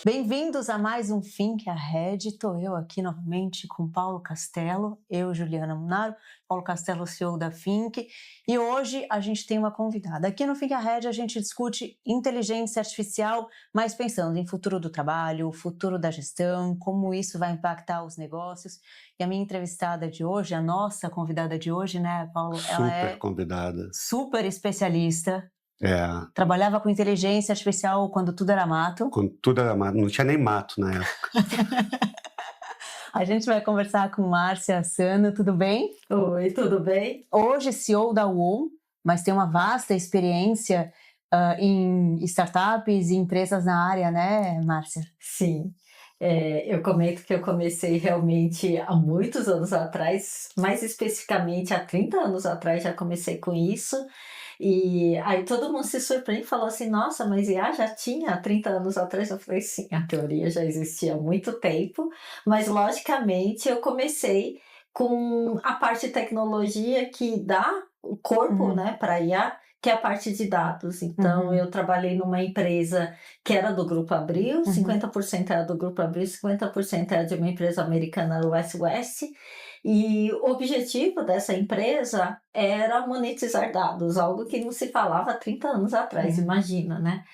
Bem-vindos a mais um Think Ahead. Estou eu aqui novamente com Paulo Castello, eu, Juliana Munaro, Paulo Castello, CEO da Think, e hoje a gente tem uma convidada. Aqui no Think Ahead a gente discute inteligência artificial, mas pensando em futuro do trabalho, futuro da gestão, como isso vai impactar os negócios. E a minha entrevistada de hoje, a nossa convidada de hoje, né, Paulo, ela Super é convidada. super especialista, É, trabalhava com inteligência artificial quando tudo era mato. quando tudo era mato, não tinha nem mato na época. A gente vai conversar com Márcia Sano, tudo bem? Oi, tudo bem? Hoje CEO da UOL, mas tem uma vasta experiência em startups e empresas na área, né, Márcia? Sim. Eu comento que eu comecei realmente há muitos anos atrás, mais especificamente há 30 anos atrás já comecei com isso, e aí todo mundo se surpreende e falou assim: "Nossa, mas IA já tinha há 30 anos atrás?" Eu falei: "Sim, a teoria já existia há muito tempo, mas logicamente eu comecei com a parte de tecnologia que dá o corpo, Uhum, né, para IA, que é a parte de dados. Então uhum, eu trabalhei numa empresa que era do Grupo Abril, uhum, 50% era do Grupo Abril, 50% era de uma empresa americana, West, e o objetivo dessa empresa era monetizar dados, algo que não se falava há 30 anos atrás, uhum, imagina, né.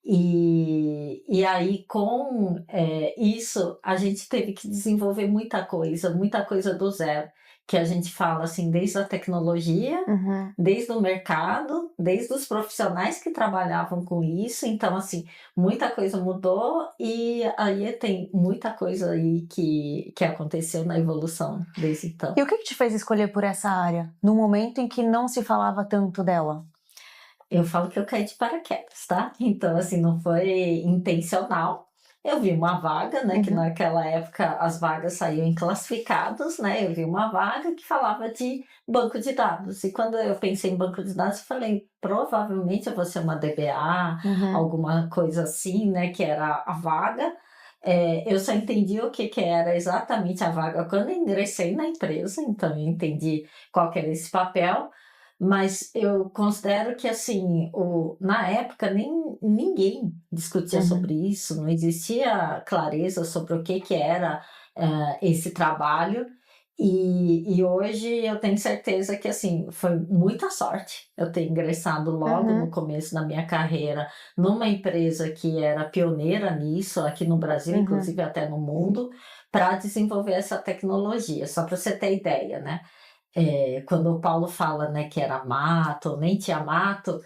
E aí com, isso, a gente teve que desenvolver muita coisa do zero, que a gente fala, assim, desde a tecnologia, uhum. desde o mercado, desde os profissionais que trabalhavam com isso, então, assim, muita coisa mudou e aí tem muita coisa aí que aconteceu na evolução desde então. E o que te fez escolher por essa área, no momento em que não se falava tanto dela? Eu falo que eu caí de paraquedas, tá? Então, assim, não foi intencional. Eu vi uma vaga, né, que Uhum, naquela época as vagas saíam em classificados, né? Eu vi uma vaga que falava de banco de dados. E quando eu pensei em banco de dados, eu falei, provavelmente eu vou ser uma DBA, uhum, alguma coisa assim, né, que era a vaga. Eu só entendi o que que era exatamente a vaga quando eu ingressei na empresa, então eu entendi qual que era esse papel. Mas eu considero que, assim, na época nem ninguém discutia uhum, sobre isso, não existia clareza sobre o que que era, esse trabalho, e hoje eu tenho certeza que, assim, foi muita sorte eu ter ingressado logo no uhum, começo da minha carreira numa empresa que era pioneira nisso, aqui no Brasil, uhum, inclusive até no mundo, para desenvolver essa tecnologia, só para você ter ideia, né. Quando o Paulo fala, né, que era mato, nem tinha mato,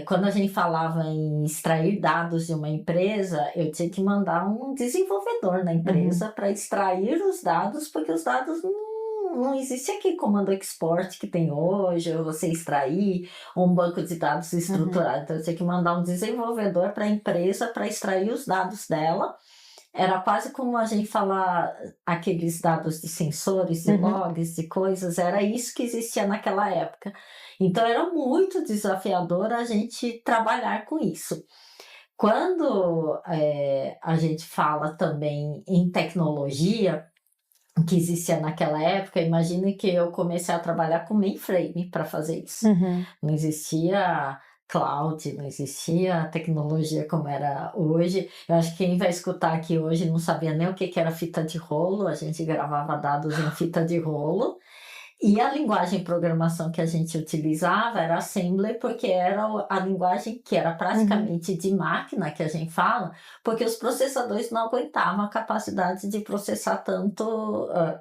quando a gente falava em extrair dados de uma empresa, eu tinha que mandar um desenvolvedor na uhum, empresa para extrair os dados, porque os dados não existe aquele comando export que tem hoje, ou você extrair, ou um banco de dados uhum, estruturado. Então eu tinha que mandar um desenvolvedor para a empresa para extrair os dados dela. Era quase como a gente falar aqueles dados de sensores, de uhum, logs, de coisas, era isso que existia naquela época. Então era muito desafiador a gente trabalhar com isso. Quando, a gente fala também em tecnologia, que existia naquela época, imagine que eu comecei a trabalhar com mainframe para fazer isso. uhum. Não existia cloud, não existia tecnologia como era hoje. Eu acho que quem vai escutar aqui hoje não sabia nem o que que era fita de rolo, a gente gravava dados em fita de rolo. E a linguagem de programação que a gente utilizava era Assembler, porque era a linguagem que era Uhum. praticamente de máquina, que a gente fala, porque os processadores não aguentavam a capacidade de processar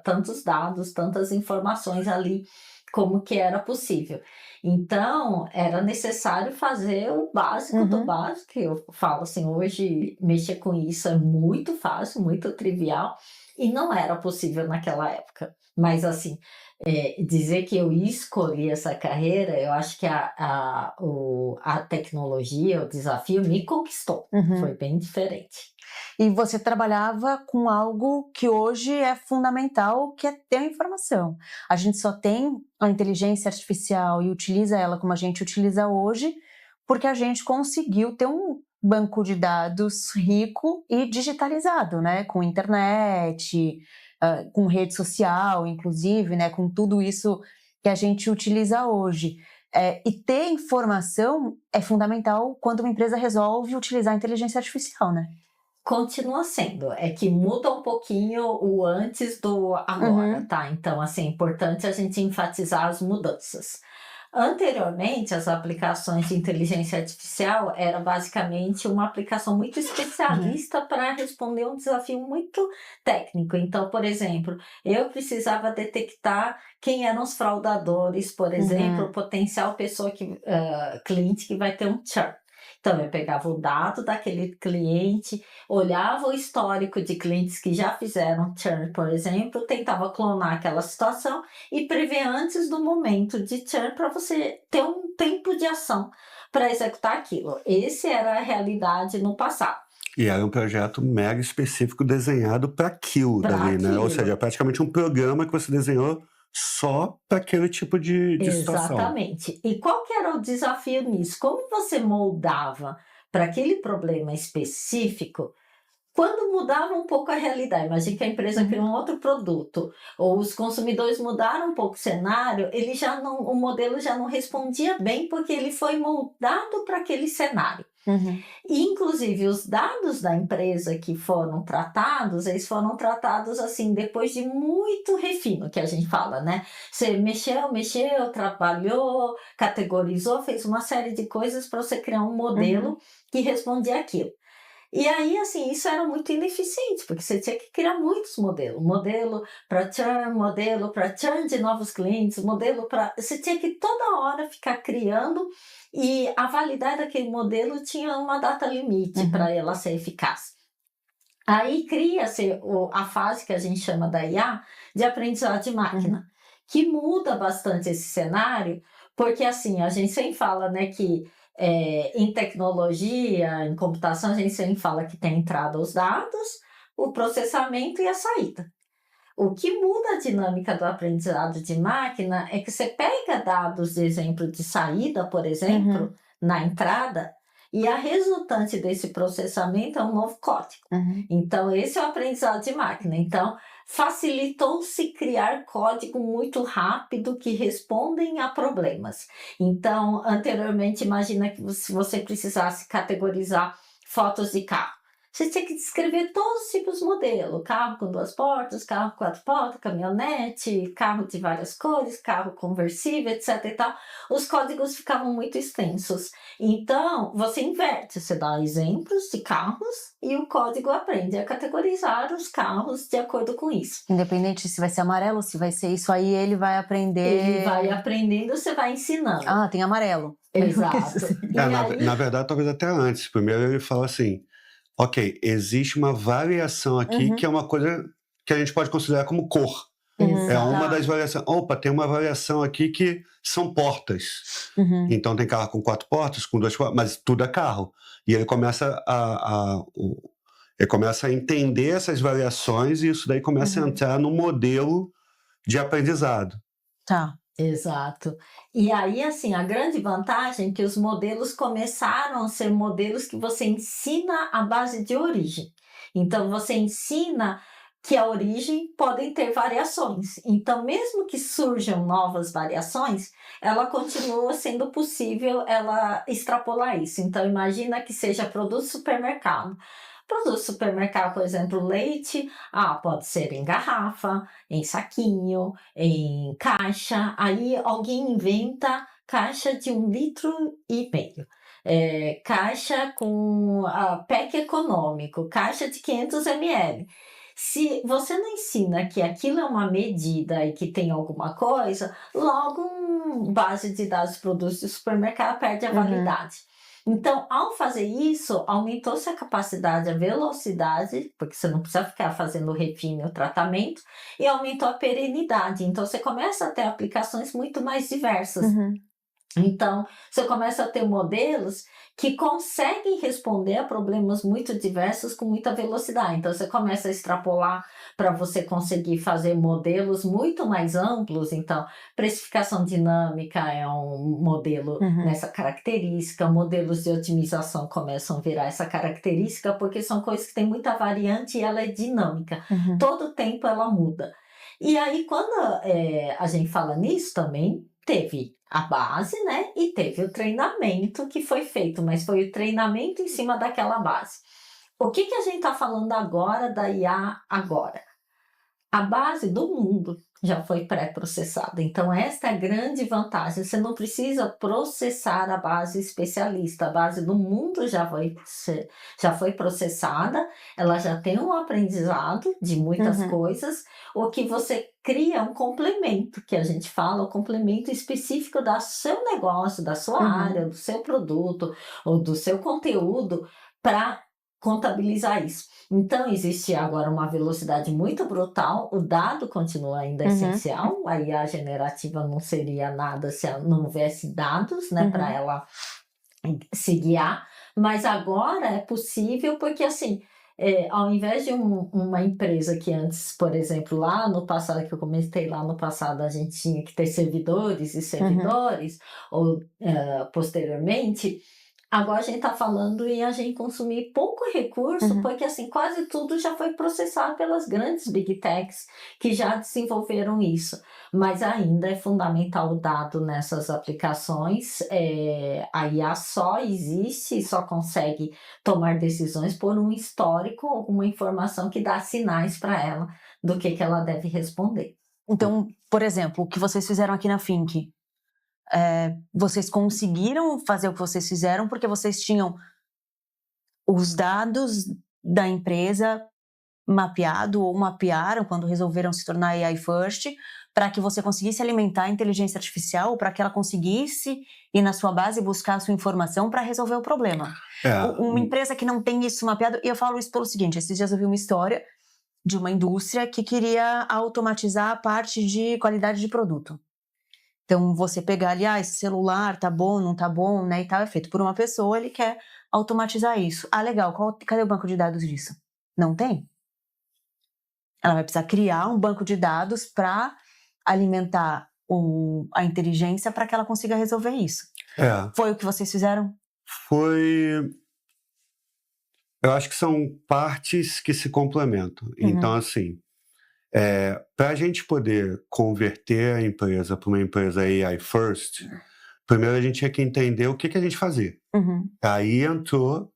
tantos dados, tantas informações ali, como que era possível. Então, era necessário fazer o básico do Uhum. básico, que eu falo assim, hoje mexer com isso é muito fácil, muito trivial, e não era possível naquela época. Mas assim, dizer que eu escolhi essa carreira, eu acho que a tecnologia, o desafio me conquistou, foi Uhum. bem diferente. E você trabalhava com algo que hoje é fundamental, que é ter a informação. A gente só tem a inteligência artificial e utiliza ela como a gente utiliza hoje, porque a gente conseguiu ter um banco de dados rico e digitalizado, né, com internet, com rede social, inclusive, né, com tudo isso que a gente utiliza hoje. E ter informação é fundamental quando uma empresa resolve utilizar a inteligência artificial, né? Continua sendo, é que muda um pouquinho o antes do agora, Uhum. tá? Então, assim, é importante a gente enfatizar as mudanças. Anteriormente, as aplicações de inteligência artificial era basicamente uma aplicação muito Uhum. especialista para responder um desafio muito técnico. Então, por exemplo, eu precisava detectar quem eram os fraudadores, por exemplo, Uhum. o potencial pessoa cliente que vai ter um churn. Então, eu pegava o dado daquele cliente, olhava o histórico de clientes que já fizeram churn, por exemplo, tentava clonar aquela situação e prever antes do momento de churn para você ter um tempo de ação para executar aquilo. Esse era a realidade no passado. E era um projeto mega específico desenhado para aquilo Para dali, né? Ou seja, é aquilo. praticamente um programa que você desenhou só para aquele tipo de situação. Exatamente. E qual que era o desafio nisso? Como você moldava para aquele problema específico? Quando mudava um pouco a realidade, imagine que a empresa criou Uhum. um outro produto, ou os consumidores mudaram um pouco o cenário, ele já não, o modelo já não respondia bem porque ele foi moldado para aquele cenário. Uhum. E, inclusive, os dados da empresa que foram tratados, eles foram tratados assim, depois de muito refino, que a gente fala, né? Você mexeu, trabalhou, categorizou, fez uma série de coisas para você criar um Uhum. modelo que respondia aquilo. E aí, assim, isso era muito ineficiente, porque você tinha que criar muitos modelos. Modelo para churn, modelo para churn de novos clientes, modelo para. Você tinha que toda hora ficar criando, e a validade daquele modelo tinha uma data limite para Uhum. ela ser eficaz. Aí cria-se a fase que a gente chama da IA, de aprendizado de Uhum. máquina, que muda bastante esse cenário, porque assim, a gente sempre fala, né, que em tecnologia, em computação, a gente sempre fala que tem a entrada os dados, o processamento e a saída. O que muda a dinâmica do aprendizado de máquina é que você pega dados de exemplo de saída, por exemplo, Uhum. na entrada, e a resultante desse processamento é um novo código. Uhum. Então, esse é o aprendizado de máquina. Então, facilitou-se criar código muito rápido que respondem a problemas. Então, anteriormente, imagina que se você precisasse categorizar fotos de carro. Você tinha que descrever todos os tipos de modelo: carro com 2 portas, carro com 4 portas, caminhonete, carro de várias cores, carro conversível, etc e tal. Os códigos ficavam muito extensos. Então, você inverte, você dá exemplos de carros e o código aprende a categorizar os carros de acordo com isso. Independente se vai ser amarelo, se vai ser isso aí, ele vai Ele vai aprender. aprendendo, você vai ensinando. Ah, tem amarelo. Mesmo que isso Exato. seja. E Na aí verdade, talvez até antes. Primeiro ele fala assim: ok, existe uma variação aqui que é Uhum. uma coisa que a gente pode considerar como cor. É Uhum. uma das exato. variações. Opa, tem uma variação aqui que são portas. Uhum. Então tem carro com 4 portas, com 2 portas, mas tudo é carro. E ele começa ele começa a entender essas variações e isso daí começa a Uhum. entrar no modelo de aprendizado. Tá. Exato. E aí, assim, a grande vantagem é que os modelos começaram a ser modelos que você ensina a base de origem. Então, você ensina que a origem podem ter variações. Então, mesmo que surjam novas variações, ela continua sendo possível ela extrapolar isso. Então, imagina que seja produto supermercado. Produto supermercado, por exemplo, leite, pode ser em garrafa, em saquinho, em caixa. Aí alguém inventa caixa de 1,5 litro, caixa com pack econômico, caixa de 500 ml. Se você não ensina que aquilo é uma medida e que tem alguma coisa, logo base de dados de produtos de supermercado perde a Uhum. validade. Então, ao fazer isso, aumentou-se a capacidade, a velocidade, porque você não precisa ficar fazendo o refino e o tratamento, e aumentou a perenidade. Então, você começa a ter aplicações muito mais diversas. Uhum. Então, você começa a ter modelos que conseguem responder a problemas muito diversos com muita velocidade. Então, você começa a extrapolar para você conseguir fazer modelos muito mais amplos. Então, precificação dinâmica é um modelo Uhum. nessa característica, modelos de otimização começam a virar essa característica, porque são coisas que têm muita variante e ela é dinâmica. Uhum. Todo tempo ela muda. E aí, quando a gente fala nisso também, teve a base, né, e teve o treinamento que foi feito, mas foi o treinamento em cima daquela base. O que a gente está falando agora da IA agora? A base do mundo já foi pré-processada, então esta é a grande vantagem, você não precisa processar a base especialista, a base do mundo já foi processada, ela já tem um aprendizado de muitas coisas, o que você cria é um complemento, que a gente fala, o complemento específico do seu negócio, da sua área, do seu produto ou do seu conteúdo para contabilizar isso. Então, existe agora uma velocidade muito brutal, o dado continua ainda essencial, a IA generativa não seria nada se não houvesse dados, né, para ela se guiar, mas agora é possível porque, assim, ao invés de uma empresa que antes, por exemplo, lá no passado, que eu comentei lá no passado, a gente tinha que ter servidores e servidores, ou posteriormente, agora a gente está falando em a gente consumir pouco recurso, porque assim, quase tudo já foi processado pelas grandes Big Techs que já desenvolveram isso. Mas ainda é fundamental o dado nessas aplicações. A IA só existe e só consegue tomar decisões por um histórico, alguma informação que dá sinais para ela do que ela deve responder. Então, por exemplo, o que vocês fizeram aqui na Fink, vocês conseguiram fazer o que vocês fizeram porque vocês tinham os dados da empresa mapeado ou mapearam quando resolveram se tornar AI First, para que você conseguisse alimentar a inteligência artificial, para que ela conseguisse ir na sua base e buscar a sua informação para resolver o problema. Uma empresa que não tem isso mapeado, e eu falo isso pelo seguinte, esses dias eu vi uma história de uma indústria que queria automatizar a parte de qualidade de produto. Então, você pegar ali, esse celular tá bom, não tá bom, né, e tal, é feito por uma pessoa, ele quer automatizar isso. Legal, cadê o banco de dados disso? Não tem. Ela vai precisar criar um banco de dados para alimentar a inteligência para que ela consiga resolver isso. Foi o que vocês fizeram? Foi... Eu acho que são partes que se complementam. Então, assim, para a gente poder converter a empresa para uma empresa AI First, primeiro a gente tinha que entender o que a gente fazia. Aí entrou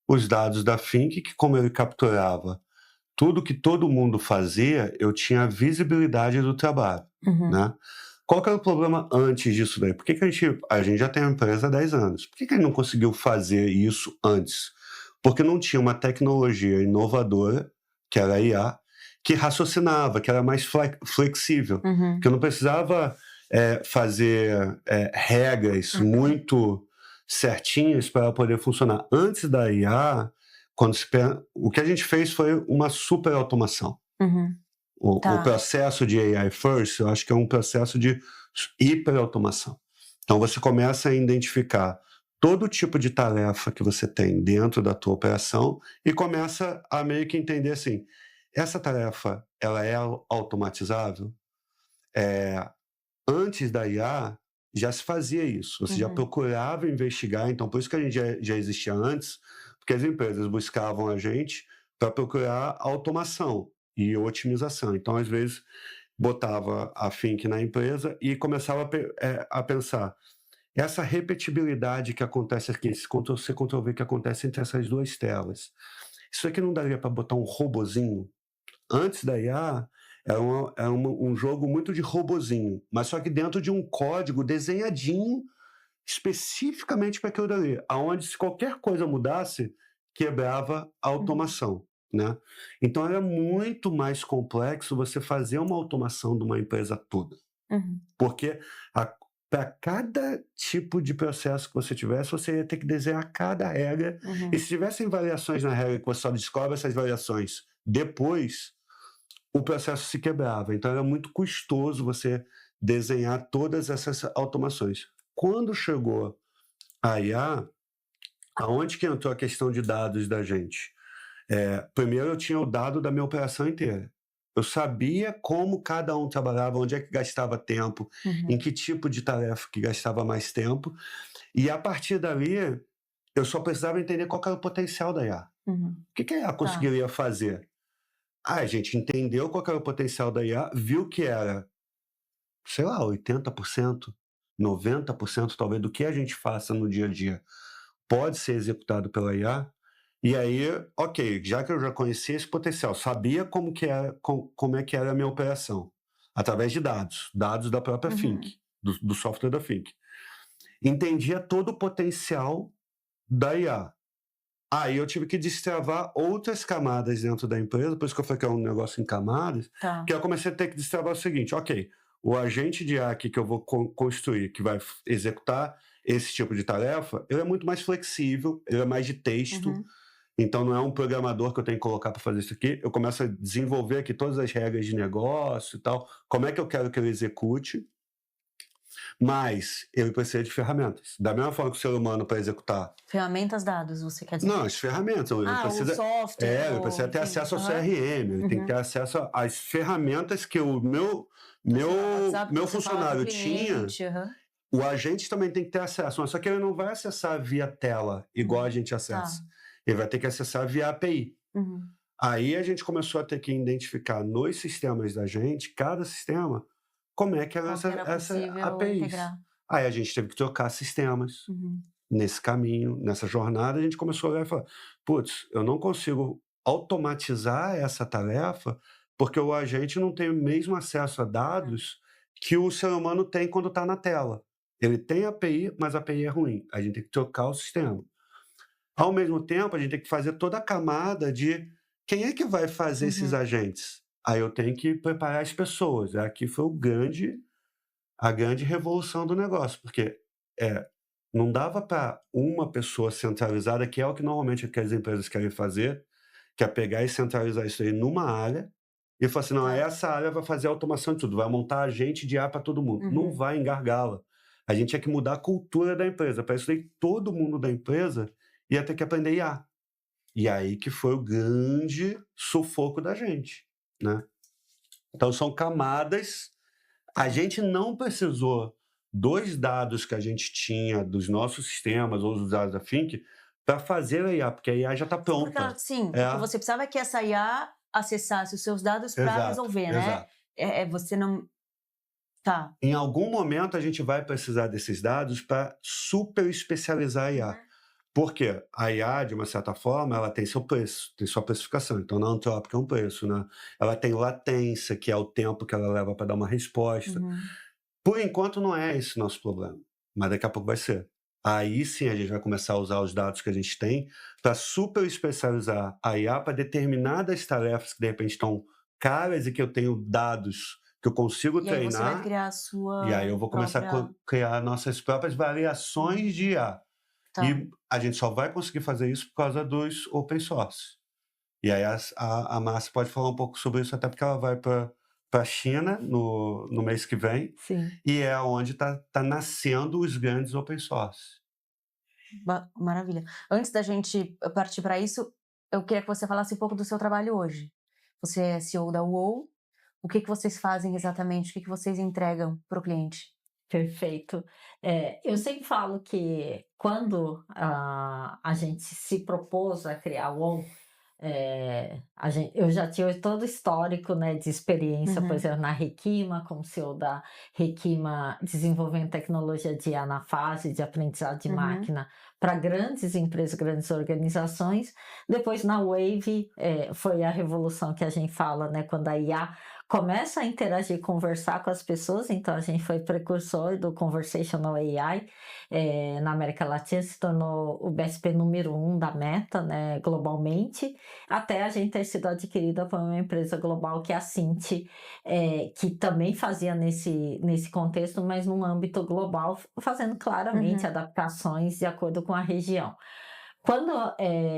os dados da Fink, que como ele capturava tudo que todo mundo fazia, eu tinha visibilidade do trabalho, né? Qual que era o problema antes disso daí? Por que a gente já tem uma empresa há 10 anos? Por que a gente não conseguiu fazer isso antes? Porque não tinha uma tecnologia inovadora, que era a IA, que raciocinava, que era mais flexível, que eu não precisava fazer regras muito certinhas para poder funcionar. Antes da IA, o que a gente fez foi uma super automação. O processo de AI First, eu acho que é um processo de hiperautomação. Então, você começa a identificar todo tipo de tarefa que você tem dentro da tua operação e começa a meio que entender assim, essa tarefa, ela é automatizável? Antes da IA, já se fazia isso. Você já procurava investigar, então por isso que a gente já existia antes, porque as empresas buscavam a gente para procurar automação e otimização. Então, às vezes, botava a Fink na empresa e começava a pensar essa repetibilidade que acontece aqui, esse Ctrl-C, Ctrl-V que acontece entre essas duas telas. Isso aqui não daria para botar um robozinho? Antes da IA, era um jogo muito de robozinho, mas só que dentro de um código desenhadinho especificamente para aquilo dali, aonde se qualquer coisa mudasse, quebrava a automação, né? Então era muito mais complexo você fazer uma automação de uma empresa toda, porque para cada tipo de processo que você tivesse, você ia ter que desenhar cada regra, e se tivessem variações na regra que você só descobre essas variações depois, o processo se quebrava. Então era muito custoso você desenhar todas essas automações. Quando chegou a IA, aonde que entrou a questão de dados da gente? Primeiro eu tinha o dado da minha operação inteira. Eu sabia como cada um trabalhava, onde é que gastava tempo, em que tipo de tarefa que gastava mais tempo. E a partir dali, eu só precisava entender qual era o potencial da IA. O que a IA conseguiria fazer? A gente entendeu qual era o potencial da IA, viu que era, sei lá, 80%, 90% talvez do que a gente faça no dia a dia pode ser executado pela IA, E aí, ok, já que eu já conhecia esse potencial, sabia como é que era a minha operação, através de dados da própria Think, do software da Think. Entendia todo o potencial da IA. Aí eu tive que destravar outras camadas dentro da empresa, por isso que eu falei que é um negócio em camadas, Tá. que eu comecei a ter que destravar o seguinte, ok, o agente de IA aqui que eu vou construir, que vai executar esse tipo de tarefa, ele é muito mais flexível, ele é mais de texto, então não é um programador que eu tenho que colocar para fazer isso aqui, eu começo a desenvolver aqui todas as regras de negócio e tal, como é que eu quero que ele execute, mas ele precisa de ferramentas. Da mesma forma que o ser humano para executar... Ferramentas, dados, você quer dizer? Não, as ferramentas. Ele precisa, o software. ele precisa ter acesso ao CRM, ele tem que ter acesso às ferramentas que o meu funcionário tinha. O agente também tem que ter acesso, mas só que ele não vai acessar via tela, igual a gente acessa. Ele vai ter que acessar via API. Aí a gente começou a ter que identificar nos sistemas da gente, cada sistema, como é que era essa APIs. Integrar. Aí a gente teve que trocar sistemas. Nesse caminho, nessa jornada, a gente começou a olhar e falar, putz, eu não consigo automatizar essa tarefa porque o agente não tem o mesmo acesso a dados que o ser humano tem quando está na tela. Ele tem API, mas a API é ruim. A gente tem que trocar o sistema. Ao mesmo tempo, a gente tem que fazer toda a camada de quem é que vai fazer esses agentes. Aí eu tenho que preparar as pessoas. Aqui foi a grande revolução do negócio, porque não dava para uma pessoa centralizada, que é o que normalmente as empresas querem fazer, que é pegar e centralizar isso aí numa área e falar assim, não, essa área vai fazer a automação de tudo, vai montar agente de IA para todo mundo. Não vai em gargala. A gente tinha que mudar a cultura da empresa. Para isso aí, todo mundo da empresa ia ter que aprender IA. E aí que foi o grande sufoco da gente, né? Então, são camadas. A gente não precisou dos dados que a gente tinha dos nossos sistemas ou dos dados da Think para fazer a IA, porque a IA já está pronta. Porque, sim, o que você precisava é que essa IA acessasse os seus dados para resolver, né? Você não... Tá. Em algum momento a gente vai precisar desses dados para super especializar a IA. Porque a IA, de uma certa forma, ela tem seu preço, tem sua precificação. Então, na Anthropic é um preço, né? Ela tem latência, que é o tempo que ela leva para dar uma resposta. Por enquanto, não é esse o nosso problema, mas daqui a pouco vai ser. Aí sim a gente vai começar a usar os dados que a gente tem para super especializar a IA para determinadas tarefas que, de repente, estão caras e que eu tenho dados que eu consigo treinar. Aí você vai criar a sua E aí eu vou começar a criar nossas próprias variações de IA. E a gente só vai conseguir fazer isso por causa dos open source. E aí a Márcia pode falar um pouco sobre isso, até porque ela vai para a China no mês que vem. Sim. E é onde tá nascendo os grandes open source. Maravilha. Antes da gente partir para isso, eu queria que você falasse um pouco do seu trabalho hoje. Você é CEO da UOL. O que vocês fazem exatamente? O que vocês entregam para o cliente? Perfeito. Eu sempre falo que quando a gente se propôs a criar o UOL, eu já tinha todo o histórico, né, de experiência, por exemplo, na Requima, como CEO da Requima, desenvolvendo tecnologia de IA na fase de aprendizado de máquina para grandes empresas, grandes organizações. Depois, na Wave, foi a revolução que a gente fala, né, quando a IA começa a interagir, conversar com as pessoas. Então a gente foi precursor do Conversational AI na América Latina, se tornou o BSP número 1 da Meta, né, globalmente, até a gente ter sido adquirida por uma empresa global que é a Cint, que também fazia nesse contexto, mas num âmbito global, fazendo claramente adaptações de acordo com a região. Quando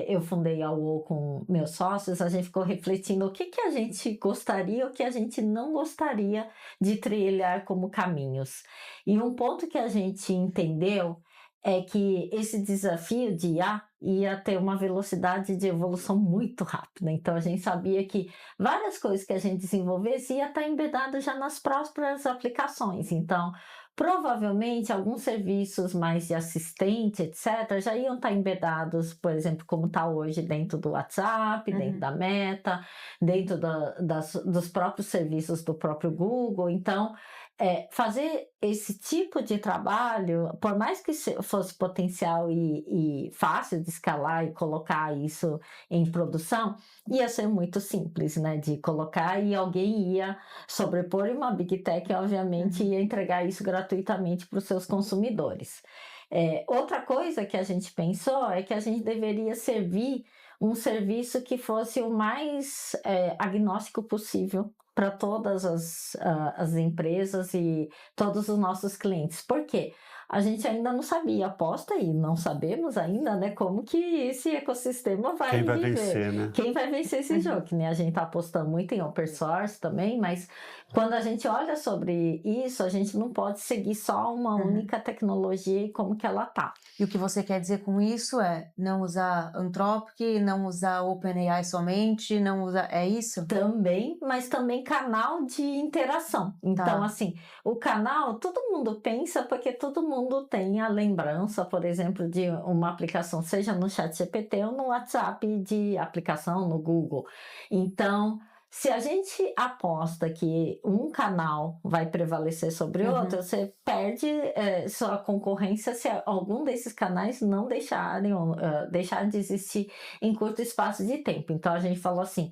eu fundei a UOL com meus sócios, a gente ficou refletindo o que a gente gostaria, o que a gente não gostaria de trilhar como caminhos. E um ponto que a gente entendeu é que esse desafio de IA ia ter uma velocidade de evolução muito rápida. Então, a gente sabia que várias coisas que a gente desenvolvesse ia estar embedado já nas próprias aplicações. Então, provavelmente, alguns serviços mais de assistente, etc., já iam estar embedados, por exemplo, como está hoje dentro do WhatsApp, dentro da Meta, dentro dos próprios serviços do próprio Google. Então, fazer esse tipo de trabalho, por mais que fosse potencial e fácil de escalar e colocar isso em produção, ia ser muito simples, né, de colocar e alguém ia sobrepor uma Big Tech e obviamente ia entregar isso gratuitamente para os seus consumidores. Outra coisa que a gente pensou é que a gente deveria servir um serviço que fosse o mais agnóstico possível para todas as empresas e todos os nossos clientes. Por quê? A gente ainda não sabia, aposta e não sabemos ainda, né, como que esse ecossistema vai Quem vai viver. vencer, né? Quem vai vencer esse jogo, que nem a gente está apostando muito em open source também, mas quando a gente olha sobre isso, a gente não pode seguir só uma única tecnologia e como que ela tá. E o que você quer dizer com isso é não usar Anthropic, não usar OpenAI somente, não usar... É isso? Também, mas também canal de interação. Então, Tá. assim, o canal, todo mundo pensa porque todo mundo tem a lembrança, por exemplo, de uma aplicação, seja no ChatGPT ou no WhatsApp de aplicação no Google. Então, se a gente aposta que um canal vai prevalecer sobre outro, você perde sua concorrência se algum desses canais não deixar de existir em curto espaço de tempo. Então, a gente falou assim,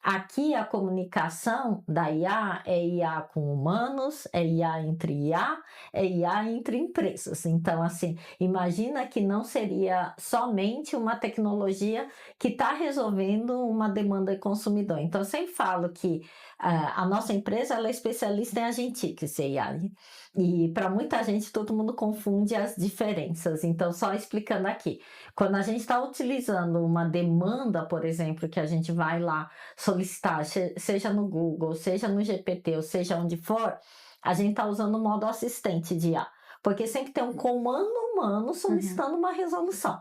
aqui a comunicação da IA é IA com humanos, é IA entre IA, é IA entre empresas. Então, assim, imagina que não seria somente uma tecnologia que está resolvendo uma demanda do consumidor. Então, eu sempre falo que a nossa empresa ela é especialista em agentics AI. E para muita gente, todo mundo confunde as diferenças. Então, só explicando aqui. Quando a gente está utilizando uma demanda, por exemplo, que a gente vai lá solicitar, seja no Google, seja no GPT, ou seja onde for, a gente está usando o modo assistente de IA, porque sempre tem um comando humano solicitando uma resolução.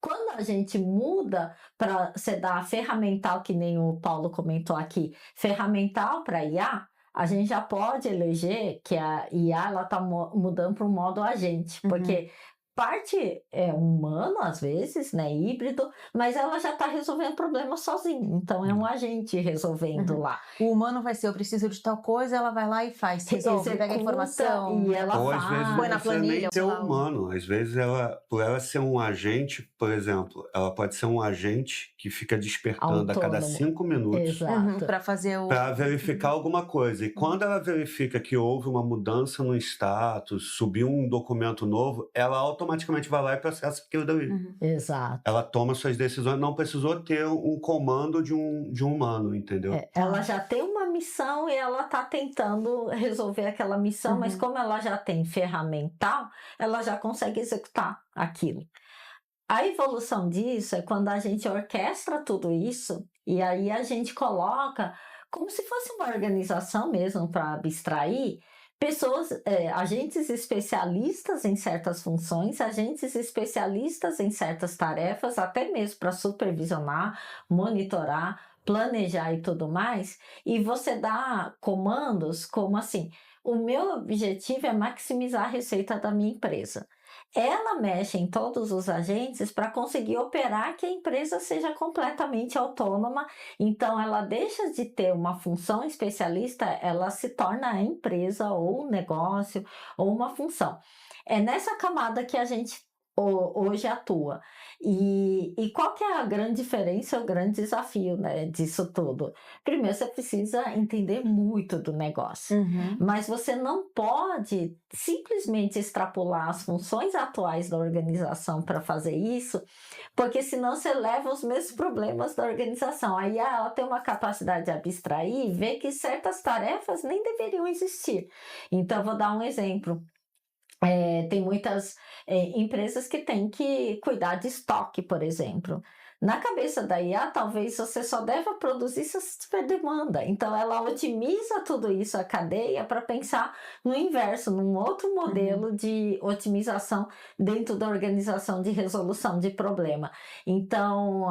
Quando a gente muda para você dar ferramental, que nem o Paulo comentou aqui, ferramental para IA, a gente já pode eleger que a IA está mudando para o modo agente, porque parte é humano, às vezes, né, híbrido, mas ela já está resolvendo o problema sozinho, então é um agente resolvendo lá. O humano vai ser, eu preciso de tal coisa, ela vai lá e faz, resolve, pega a informação. E ela Ou às vezes põe na não precisa nem planilha, ser sei lá, humano. Às vezes por ela ser um agente, por exemplo, ela pode ser um agente que fica despertando a cada Autônomo. 5 minutos Exato. para fazer o... para verificar alguma coisa. E quando ela verifica que houve uma mudança no status, subiu um documento novo, ela automaticamente vai lá e processa aquilo dali. Exato. Ela toma suas decisões, não precisou ter um comando de um humano, entendeu? Ela já tem uma missão e ela está tentando resolver aquela missão, mas como ela já tem ferramental, ela já consegue executar aquilo. A evolução disso é quando a gente orquestra tudo isso e aí a gente coloca como se fosse uma organização mesmo para abstrair pessoas, agentes especialistas em certas funções, agentes especialistas em certas tarefas, até mesmo para supervisionar, monitorar, planejar e tudo mais, e você dá comandos como assim, o meu objetivo é maximizar a receita da minha empresa. Ela mexe em todos os agentes para conseguir operar que a empresa seja completamente autônoma, então ela deixa de ter uma função especialista, ela se torna a empresa ou um negócio ou uma função. É nessa camada que a gente hoje atua. E qual que é a grande diferença, o grande desafio, né, disso tudo? Primeiro, você precisa entender muito do negócio, mas você não pode simplesmente extrapolar as funções atuais da organização para fazer isso, porque senão você leva os mesmos problemas da organização. Aí ela tem uma capacidade de abstrair e ver que certas tarefas nem deveriam existir. Então, eu vou dar um exemplo. Tem muitas empresas que têm que cuidar de estoque, por exemplo. Na cabeça da IA, talvez você só deva produzir se você tiver demanda. Então, ela otimiza tudo isso, a cadeia, para pensar no inverso, num outro modelo de otimização dentro da organização de resolução de problema. Então,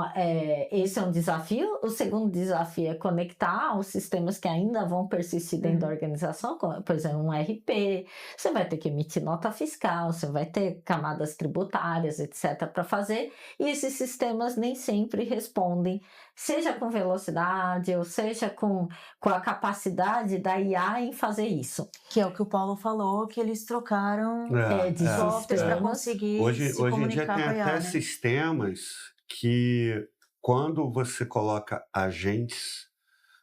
esse é um desafio. O segundo desafio é conectar os sistemas que ainda vão persistir dentro da organização, como, por exemplo, um RP. Você vai ter que emitir nota fiscal, você vai ter camadas tributárias, etc., para fazer. E esses sistemas nem nem sempre respondem, seja com velocidade ou seja com a capacidade da IA em fazer isso. Que é o que o Paulo falou, que eles trocaram De softwares para sistemas. conseguir se Hoje em dia comunicar tem com a IA, até né? sistemas que, quando você coloca agentes,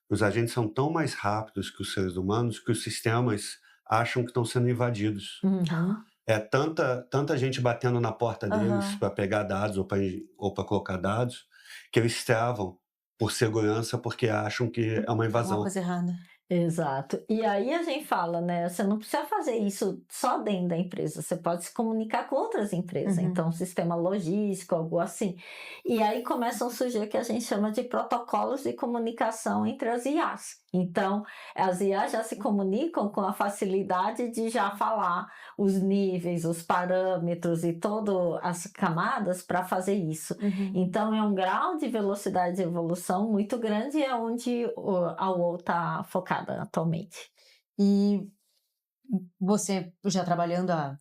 os agentes são tão mais rápidos que os seres humanos que os sistemas acham que estão sendo invadidos. Uhum. É tanta gente batendo na porta deles Aham. para pegar dados ou para colocar dados, que eles travam por segurança porque acham que é uma Alguma invasão. coisa errada. Exato. E aí a gente fala, né? Você não precisa fazer isso só dentro da empresa, você pode se comunicar com outras empresas, Uhum. então sistema logístico, algo assim. E aí começam a surgir o que a gente chama de protocolos de comunicação entre as IAs. Então, as IAs já se comunicam com a facilidade de já falar os níveis, os parâmetros e todas as camadas para fazer isso. Uhum. Então, é um grau de velocidade de evolução muito grande e é onde a UOL está focada atualmente. E você já trabalhando há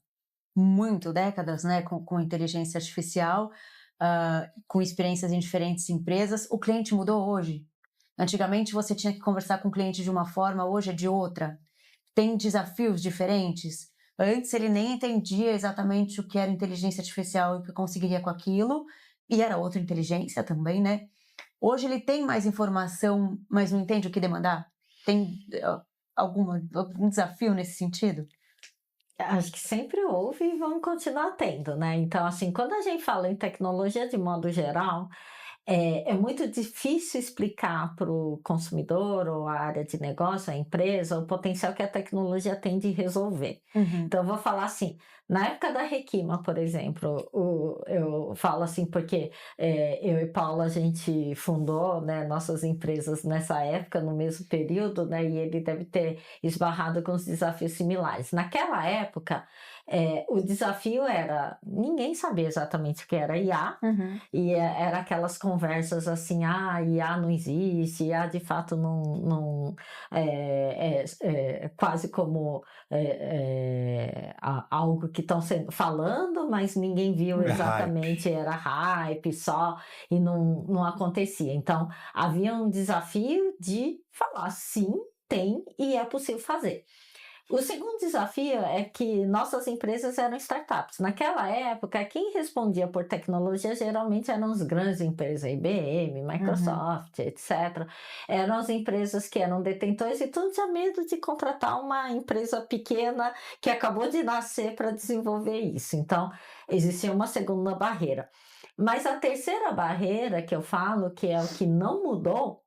décadas, né, com inteligência artificial, com experiências em diferentes empresas, o cliente mudou hoje? Antigamente você tinha que conversar com o cliente de uma forma, hoje é de outra. Tem desafios diferentes. Antes ele nem entendia exatamente o que era inteligência artificial e o que conseguiria com aquilo, e era outra inteligência também, né? Hoje ele tem mais informação, mas não entende o que demandar? Tem algum desafio nesse sentido? Acho que sempre houve e vamos continuar tendo, né? Então, assim, quando a gente fala em tecnologia de modo geral, é muito difícil explicar para o consumidor ou a área de negócio, a empresa, o potencial que a tecnologia tem de resolver. Uhum. Então, eu vou falar assim, na época da Requima, por exemplo, eu falo assim porque eu e Paula, a gente fundou, né, nossas empresas nessa época, no mesmo período, né, e ele deve ter esbarrado com os desafios similares. Naquela época, o desafio era ninguém sabia exatamente o que era IA, Uhum. e era aquelas conversas assim, IA não existe, IA de fato não quase como algo que estão falando, mas ninguém viu É hype. exatamente, era hype só e não acontecia. Então, havia um desafio de falar sim, tem e é possível fazer. O segundo desafio é que nossas empresas eram startups. Naquela época, quem respondia por tecnologia geralmente eram as grandes empresas, IBM, Microsoft, etc. Eram as empresas que eram detentores e todo tinha medo de contratar uma empresa pequena que acabou de nascer para desenvolver isso. Então, existia uma segunda barreira. Mas a terceira barreira que eu falo, que é o que não mudou,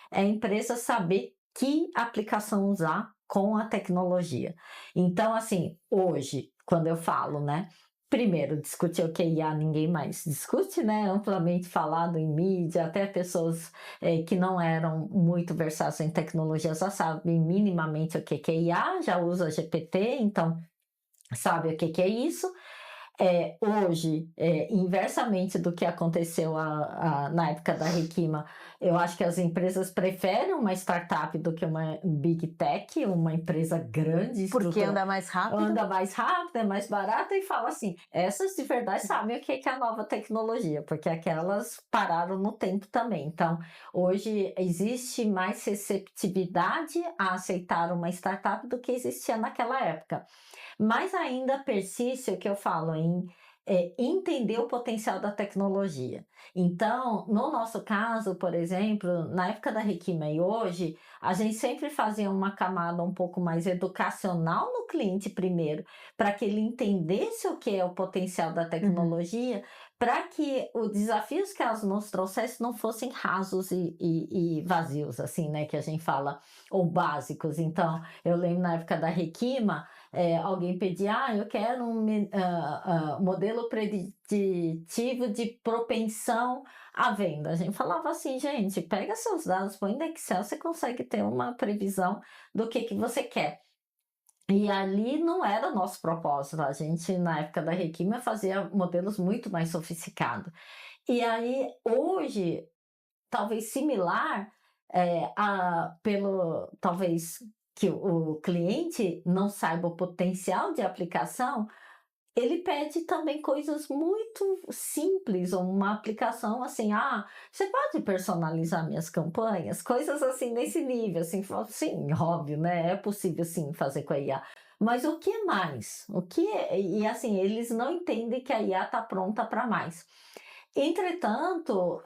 é a empresa saber que aplicação usar com a tecnologia. Então, assim, hoje, quando eu falo, né? Primeiro, discutir o que é IA ninguém mais discute, né? Amplamente falado em mídia, até pessoas que não eram muito versadas em tecnologia já sabem minimamente o que é IA, já usa GPT, então sabe o que é isso. Hoje, inversamente do que aconteceu na época da Requima, eu acho que as empresas preferem uma startup do que uma big tech, uma empresa grande. Porque anda mais rápido. Anda mais rápido, é mais barata e fala assim, essas de verdade sabem o que é a nova tecnologia, porque aquelas pararam no tempo também. Então, hoje existe mais receptividade a aceitar uma startup do que existia naquela época. Mas ainda persiste o que eu falo em entender o potencial da tecnologia. Então, no nosso caso, por exemplo, na época da Requima e hoje, a gente sempre fazia uma camada um pouco mais educacional no cliente primeiro, para que ele entendesse o que é o potencial da tecnologia, para que os desafios que elas nos trouxessem não fossem rasos e vazios, assim, né, que a gente fala, ou básicos. Então, eu lembro na época da Requima, alguém pedia, eu quero um modelo preditivo de propensão à venda. A gente falava assim, gente, pega seus dados, põe no Excel, você consegue ter uma previsão do que você quer. E ali não era o nosso propósito, a gente na época da Requima fazia modelos muito mais sofisticados. E aí hoje, talvez similar, talvez que o cliente não saiba o potencial de aplicação, ele pede também coisas muito simples, uma aplicação assim, você pode personalizar minhas campanhas? Coisas assim nesse nível, assim, sim, óbvio, né? É possível sim fazer com a IA. Mas o que mais? E assim, eles não entendem que a IA está pronta para mais. Entretanto,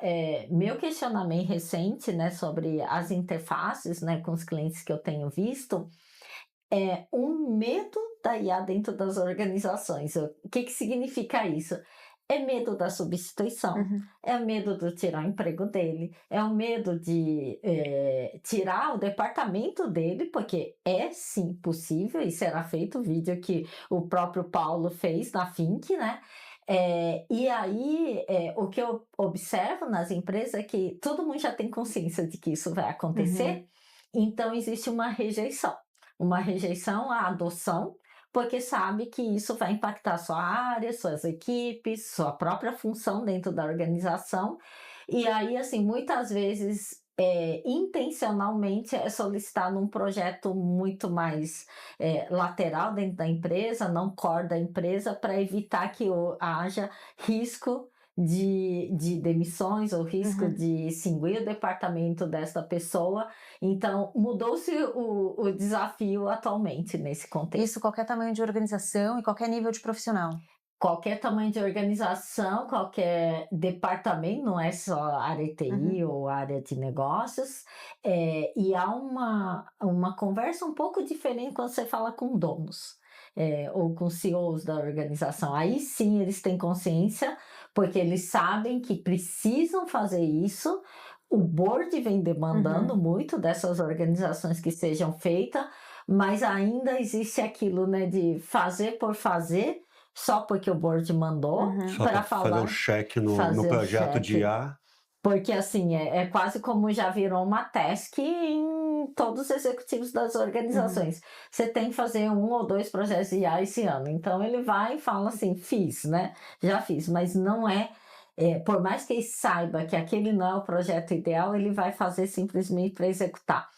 meu questionamento recente, né, sobre as interfaces, né, com os clientes que eu tenho visto, é um medo da IA dentro das organizações. O que que significa isso? É medo da substituição, Uhum. é medo de tirar o emprego dele, é o medo de tirar o departamento dele, porque é sim possível e será feito o vídeo que o próprio Paulo fez na Fink, né? E aí, o que eu observo nas empresas é que todo mundo já tem consciência de que isso vai acontecer, Uhum. então existe uma rejeição à adoção, porque sabe que isso vai impactar sua área, suas equipes, sua própria função dentro da organização. E aí, assim, muitas vezes, intencionalmente é solicitado um projeto muito mais lateral dentro da empresa, não core da empresa, para evitar que haja risco de demissões ou risco Uhum. de extinguir o departamento dessa pessoa. Então, mudou-se o desafio atualmente nesse contexto. Isso qualquer tamanho de organização e qualquer nível de profissional. Qualquer tamanho de organização, qualquer departamento, não é só área TI ou área de negócios, e há uma conversa um pouco diferente quando você fala com donos, ou com CEOs da organização. Aí sim eles têm consciência, porque eles sabem que precisam fazer isso. O board vem demandando muito dessas organizações que sejam feitas, mas ainda existe aquilo, né, de fazer por fazer, só porque o board mandou, Só para para fazer o falar, cheque no fazer o projeto de cheque. IA. Porque assim, é quase como já virou uma task em todos os executivos das organizações. Você tem que fazer 1 ou 2 projetos de IA esse ano. Então ele vai e fala assim: fiz, né? Já fiz, mas não por mais que ele saiba que aquele não é o projeto ideal, ele vai fazer simplesmente para executar.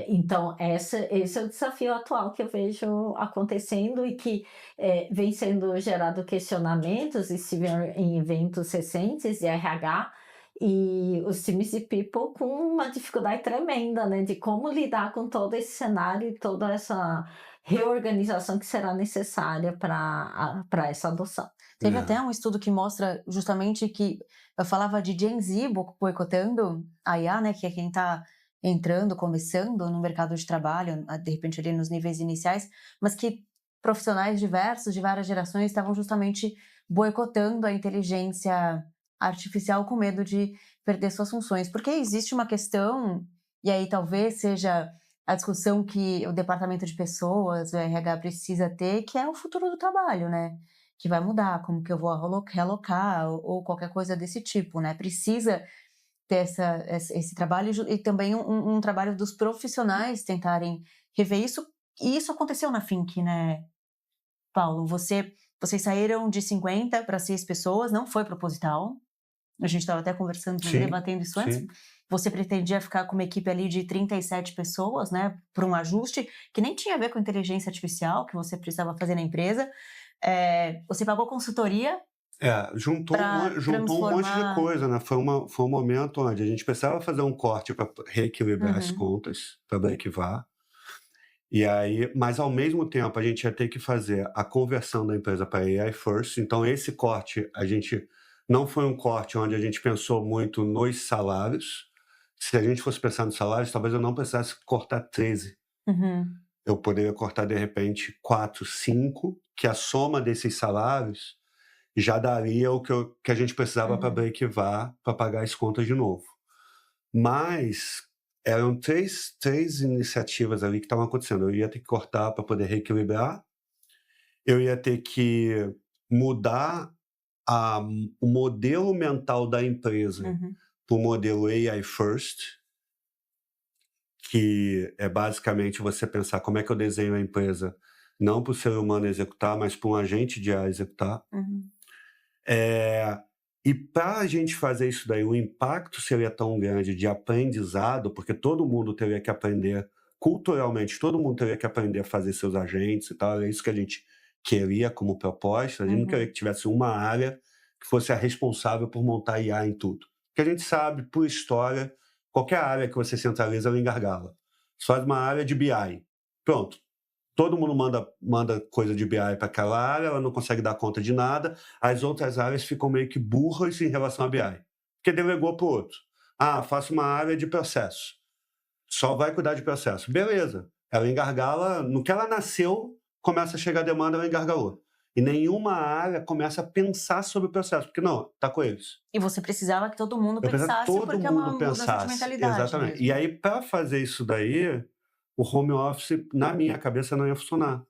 Então, esse é o desafio atual que eu vejo acontecendo e que vem sendo gerado questionamentos, estive em eventos recentes de RH, e os times de people com uma dificuldade tremenda, né, de como lidar com todo esse cenário e toda essa reorganização que será necessária para essa adoção. Teve É. até um estudo que mostra justamente que eu falava de Gen Z boicotando a IA, né, que é quem está entrando, começando no mercado de trabalho, de repente ali nos níveis iniciais, mas que profissionais diversos de várias gerações estavam justamente boicotando a inteligência artificial com medo de perder suas funções, porque existe uma questão, e aí talvez seja a discussão que o departamento de pessoas, o RH precisa ter, que é o futuro do trabalho, né? Que vai mudar, como que eu vou realocar ou qualquer coisa desse tipo, né? Precisa ter esse trabalho e também um trabalho dos profissionais tentarem rever isso. E isso aconteceu na Fink, né, Paulo? Vocês saíram de 50 para 6 pessoas, não foi proposital. A gente estava até conversando, Sim, debatendo isso antes. sim. Você pretendia ficar com uma equipe ali de 37 pessoas, né, por um ajuste que nem tinha a ver com inteligência artificial que você precisava fazer na empresa. Você pagou consultoria Juntou para juntou um monte de transformar. coisa, né? Foi um momento onde a gente precisava fazer um corte para reequilibrar as Uhum. contas, para brequivar. E aí, mas ao mesmo tempo a gente ia ter que fazer a conversão da empresa para AI First. Então esse corte, a gente não foi um corte onde a gente pensou muito nos salários. Se a gente fosse pensar nos salários, talvez eu não precisasse cortar 13. Uhum. Eu poderia cortar de repente 4, 5, que a soma desses salários já daria que a gente precisava para Uhum. brequivar, para pagar as contas de novo. Mas eram três iniciativas ali que estavam acontecendo. Eu ia ter que cortar para poder reequilibrar, eu ia ter que mudar o modelo mental da empresa Uhum. para o modelo AI First, que é basicamente você pensar como é que eu desenho a empresa, não para o ser humano executar, mas para um agente de IA executar. Uhum. E para a gente fazer isso daí, o impacto seria tão grande de aprendizado, porque todo mundo teria que aprender, culturalmente, todo mundo teria que aprender a fazer seus agentes e tal, é isso que a gente queria como proposta, a gente não queria que tivesse uma área que fosse a responsável por montar IA em tudo. Porque a gente sabe, por história, qualquer área que você centraliza, ela engargala. Você faz uma área de BI. Pronto. Todo mundo manda coisa de BI para aquela área, ela não consegue dar conta de nada, as outras áreas ficam meio que burras em relação a BI. Porque delegou para o outro. Faço uma área de processo. Só vai cuidar de processo. Beleza. Ela engargala, no que ela nasceu, começa a chegar a demanda, ela engargalou. E nenhuma área começa a pensar sobre o processo, porque não, está com eles. E você precisava que todo mundo Eu precisava que pensasse, todo porque é uma mundo mudança de pensasse. mentalidade Exatamente. mesmo. E aí, para fazer isso daí, o home office, na minha cabeça, não ia funcionar.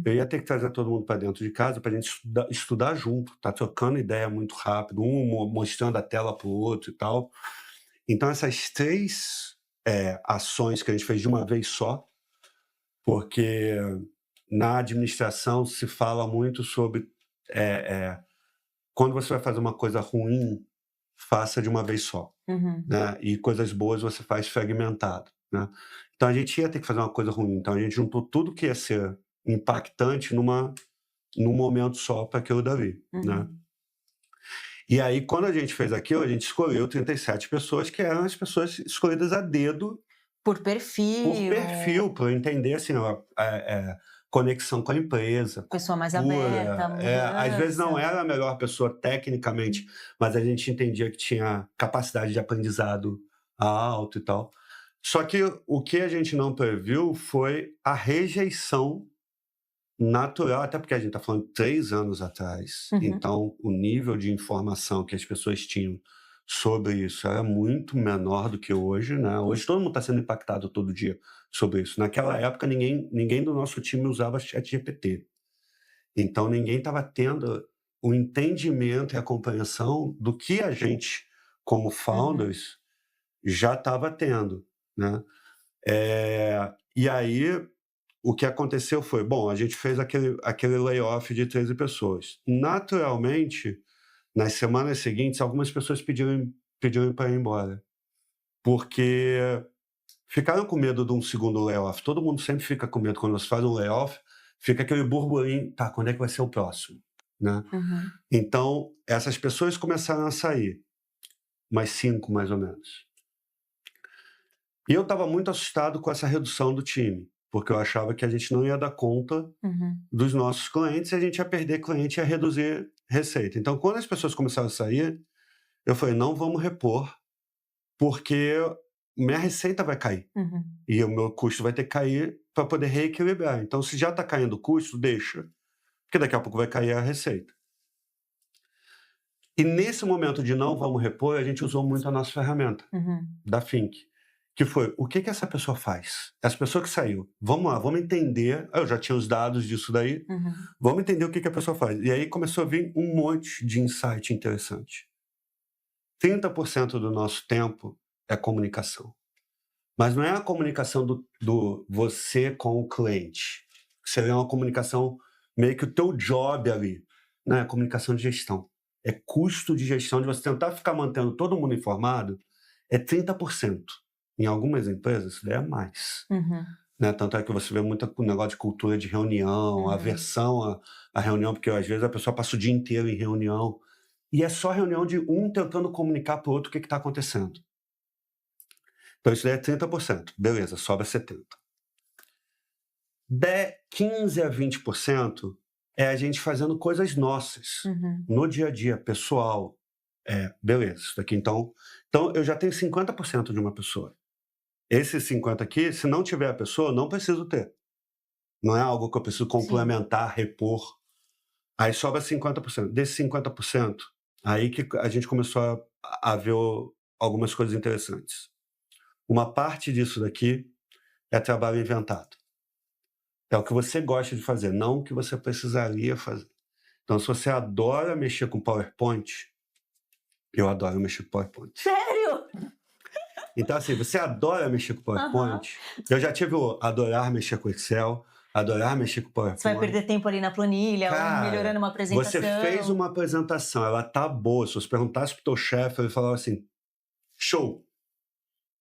Eu ia ter que trazer todo mundo para dentro de casa para a gente estudar junto, tá trocando ideia muito rápido, um mostrando a tela para o outro e tal. Então, essas 3 ações que a gente fez de uma vez só, porque na administração se fala muito sobre quando você vai fazer uma coisa ruim, faça de uma vez só. Né? E coisas boas você faz fragmentado. Né? Então, a gente ia ter que fazer uma coisa ruim. Então, a gente juntou tudo que ia ser impactante num momento só para aquilo dali. Né? E aí, quando a gente fez aquilo, a gente escolheu 37 pessoas, que eram as pessoas escolhidas a dedo Por perfil. para entender assim, conexão com a empresa. Pessoa mais cultura. aberta, Às vezes não mudança. era a melhor pessoa tecnicamente, mas a gente entendia que tinha capacidade de aprendizado alto e tal. Só que o que a gente não previu foi a rejeição natural, até porque a gente está falando de 3 anos atrás. Então, o nível de informação que as pessoas tinham sobre isso era muito menor do que hoje, né? Hoje todo mundo está sendo impactado todo dia sobre isso. Naquela época, ninguém do nosso time usava ChatGPT. Então, ninguém estava tendo o entendimento e a compreensão do que a gente, como founders, já estava tendo, né? E aí, o que aconteceu foi, a gente fez aquele layoff de 13 pessoas. Naturalmente, nas semanas seguintes, algumas pessoas pediram para ir embora, porque ficaram com medo de um segundo layoff. Todo mundo sempre fica com medo quando você faz um layoff, fica aquele burburinho, tá, quando é que vai ser o próximo? Né? Então, essas pessoas começaram a sair, mais 5 mais ou menos. E eu estava muito assustado com essa redução do time, porque eu achava que a gente não ia dar conta dos nossos clientes, e a gente ia perder cliente e ia reduzir receita. Então, quando as pessoas começaram a sair, eu falei, não vamos repor, porque minha receita vai cair. E o meu custo vai ter que cair para poder reequilibrar. Então, se já está caindo o custo, deixa, porque daqui a pouco vai cair a receita. E nesse momento de não vamos repor, a gente usou muito a nossa ferramenta, da Think, que foi, o que essa pessoa faz? Essa pessoa que saiu, vamos lá, vamos entender, eu já tinha os dados disso daí, vamos entender o que a pessoa faz. E aí começou a vir um monte de insight interessante. 30% do nosso tempo é comunicação. Mas não é a comunicação do você com o cliente. Seria uma comunicação meio que o teu job ali. Não é comunicação de gestão. É custo de gestão, de você tentar ficar mantendo todo mundo informado, é 30%. Em algumas empresas, isso daí é mais. Né? Tanto é que você vê muito negócio de cultura de reunião, aversão à reunião, porque às vezes a pessoa passa o dia inteiro em reunião, e é só reunião de um tentando comunicar para o outro o que está acontecendo. Então isso daí é 30%. Beleza, sobra 70%. 15 a 20% é a gente fazendo coisas nossas, no dia a dia, pessoal. Beleza, isso daqui então eu já tenho 50% de uma pessoa. Esses 50 aqui, se não tiver a pessoa, não preciso ter. Não é algo que eu preciso complementar, repor. Aí sobra 50%. Desses 50%, aí que a gente começou a ver algumas coisas interessantes. Uma parte disso daqui é trabalho inventado. É o que você gosta de fazer, não o que você precisaria fazer. Então, se você adora mexer com PowerPoint, eu adoro mexer com PowerPoint. Sério? Então, assim, você adora mexer com PowerPoint. Eu já tive o adorar mexer com Excel, adorar mexer com PowerPoint. Você vai perder tempo ali na planilha, Cara, ou melhorando uma apresentação. Você fez uma apresentação, ela tá boa. Se você perguntasse pro teu chefe, ele falava assim, show.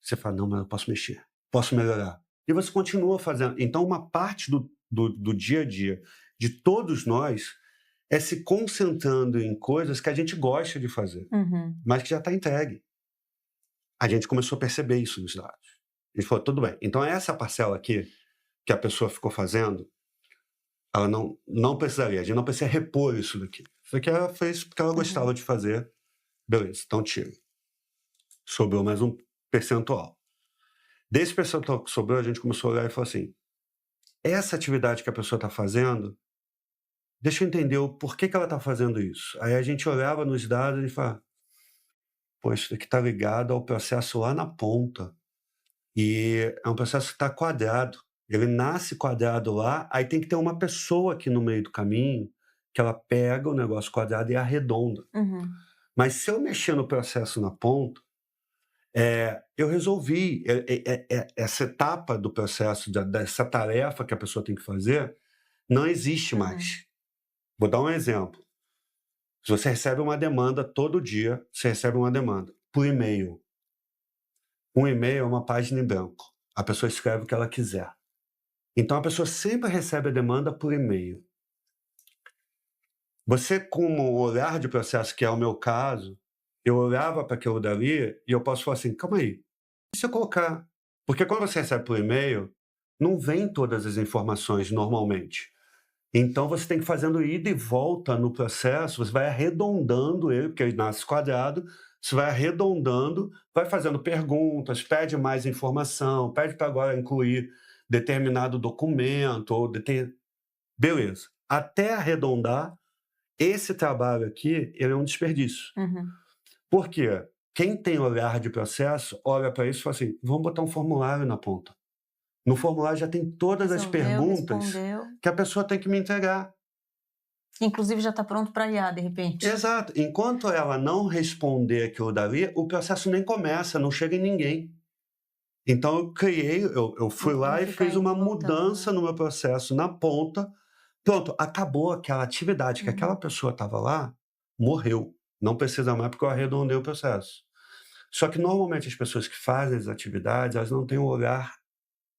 Você fala, não, mas eu posso mexer, posso melhorar. E você continua fazendo. Então, uma parte do dia a dia de todos nós é se concentrando em coisas que a gente gosta de fazer, mas que já está entregue. A gente começou a perceber isso nos dados. A gente falou, tudo bem, então essa parcela aqui que a pessoa ficou fazendo, ela não precisaria, a gente não precisa repor isso daqui. Isso aqui ela fez porque ela gostava de fazer, beleza, então tira. Sobrou mais um percentual. Desse percentual que sobrou, a gente começou a olhar e falou assim, essa atividade que a pessoa está fazendo, deixa eu entender o porquê que ela está fazendo isso. Aí a gente olhava nos dados e falava, pô, isso daqui está ligado ao processo lá na ponta. E é um processo que está quadrado. Ele nasce quadrado lá, aí tem que ter uma pessoa aqui no meio do caminho que ela pega o negócio quadrado e arredonda. Mas se eu mexer no processo na ponta, eu resolvi essa etapa do processo, dessa tarefa que a pessoa tem que fazer, não existe mais. Vou dar um exemplo. Se você recebe uma demanda todo dia, você recebe uma demanda por e-mail. Um e-mail é uma página em branco. A pessoa escreve o que ela quiser. Então, a pessoa sempre recebe a demanda por e-mail. Você, com o olhar de processo, que é o meu caso, eu olhava para aquilo dali e eu posso falar assim, calma aí, e se eu colocar... Porque quando você recebe por e-mail, não vem todas as informações normalmente. Então, você tem que ir fazendo ida e volta no processo, você vai arredondando ele, porque ele nasce quadrado, você vai arredondando, vai fazendo perguntas, pede mais informação, pede para agora incluir determinado documento, ou beleza. Até arredondar, esse trabalho aqui, ele é um desperdício. Por quê? Quem tem olhar de processo, olha para isso e fala assim, vamos botar um formulário na ponta. No formulário já tem todas as perguntas que a pessoa tem que me entregar. Inclusive já está pronto para IA, de repente. Exato. Enquanto ela não responder aquilo dali, o processo nem começa, não chega em ninguém. Então eu fui lá e fiz uma mudança no meu processo na ponta. Pronto, acabou aquela atividade que aquela pessoa estava lá, morreu. Não precisa mais porque eu arredondei o processo. Só que normalmente as pessoas que fazem as atividades, elas não têm um olhar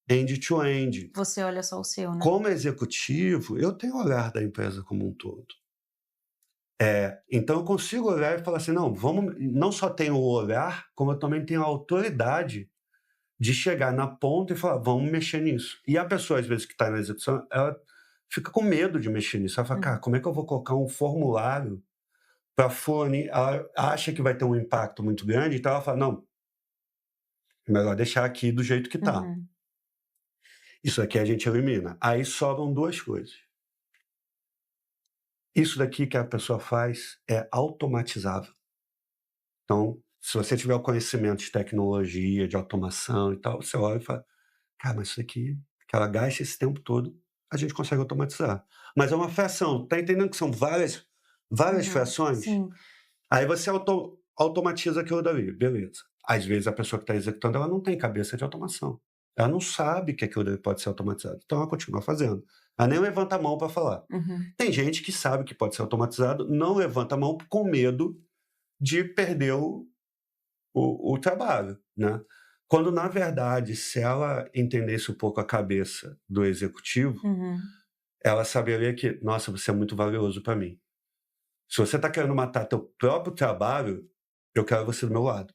end-to-end. Você olha só o seu, né? Como executivo, eu tenho o olhar da empresa como um todo. Então eu consigo olhar e falar assim, não só tenho o olhar, como eu também tenho a autoridade de chegar na ponta e falar, vamos mexer nisso. E a pessoa, às vezes, que está na execução, ela fica com medo de mexer nisso. Ela fala, cara, como é que eu vou colocar um formulário para fone? Ela acha que vai ter um impacto muito grande, então ela fala, não, melhor deixar aqui do jeito que está. Isso aqui a gente elimina. Aí sobram duas coisas. Isso daqui que a pessoa faz é automatizável. Então, se você tiver o conhecimento de tecnologia, de automação e tal, você olha e fala, cara, mas isso aqui, que ela gasta esse tempo todo, a gente consegue automatizar. Mas é uma fração, tá entendendo que são várias frações? Sim. Aí você automatiza aquilo dali, beleza. Às vezes a pessoa que está executando, ela não tem cabeça de automação. Ela não sabe que aquilo dali pode ser automatizado. Então ela continua fazendo. Ela nem levanta a mão para falar. Tem gente que sabe que pode ser automatizado, não levanta a mão com medo de perder o trabalho, né? Quando, na verdade, se ela entendesse um pouco a cabeça do executivo, ela saberia que, nossa, você é muito valioso para mim. Se você está querendo matar teu próprio trabalho, eu quero você do meu lado.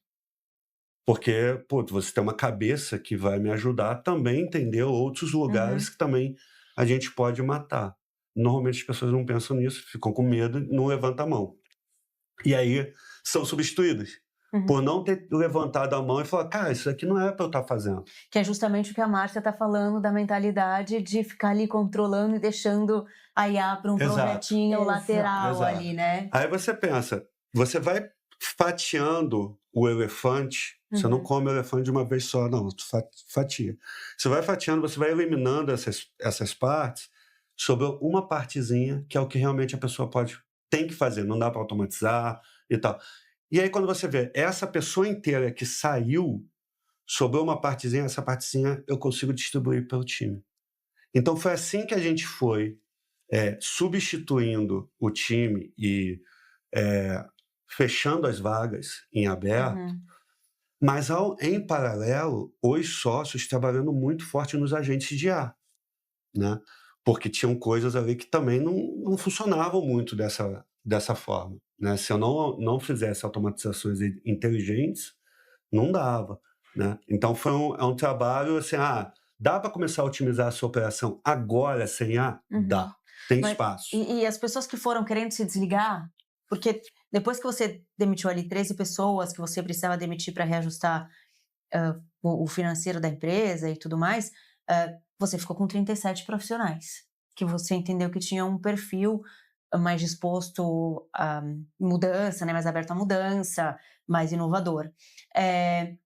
Porque, você tem uma cabeça que vai me ajudar também a entender outros lugares que também a gente pode matar. Normalmente as pessoas não pensam nisso, ficam com medo e não levantam a mão. E aí são substituídas. Por não ter levantado a mão e falar, cara, isso aqui não é para eu estar fazendo. Que é justamente o que a Márcia está falando da mentalidade de ficar ali controlando e deixando a IA para um projetinho lateral ali, né? Aí você pensa, você vai fatiando o elefante, você não come o elefante de uma vez só, não, fatia. Você vai fatiando, você vai eliminando essas partes sobre uma partezinha, que é o que realmente a pessoa tem que fazer, não dá para automatizar e tal. E aí, quando você vê essa pessoa inteira que saiu, sobrou uma partezinha, essa partezinha eu consigo distribuir pelo time. Então, foi assim que a gente foi substituindo o time e fechando as vagas em aberto, mas, em paralelo, os sócios trabalhando muito forte nos agentes de IA, né? porque tinham coisas ali que também não funcionavam muito dessa forma, né? Se eu não fizesse automatizações inteligentes, não dava, né? Então é um trabalho assim, dá para começar a otimizar a sua operação agora sem IA? Dá, tem Mas, espaço. e as pessoas que foram querendo se desligar, porque depois que você demitiu ali 13 pessoas que você precisava demitir para reajustar o financeiro da empresa e tudo mais, você ficou com 37 profissionais, que você entendeu que tinham um perfil mais disposto à mudança, né, mais aberto à mudança, mais inovador.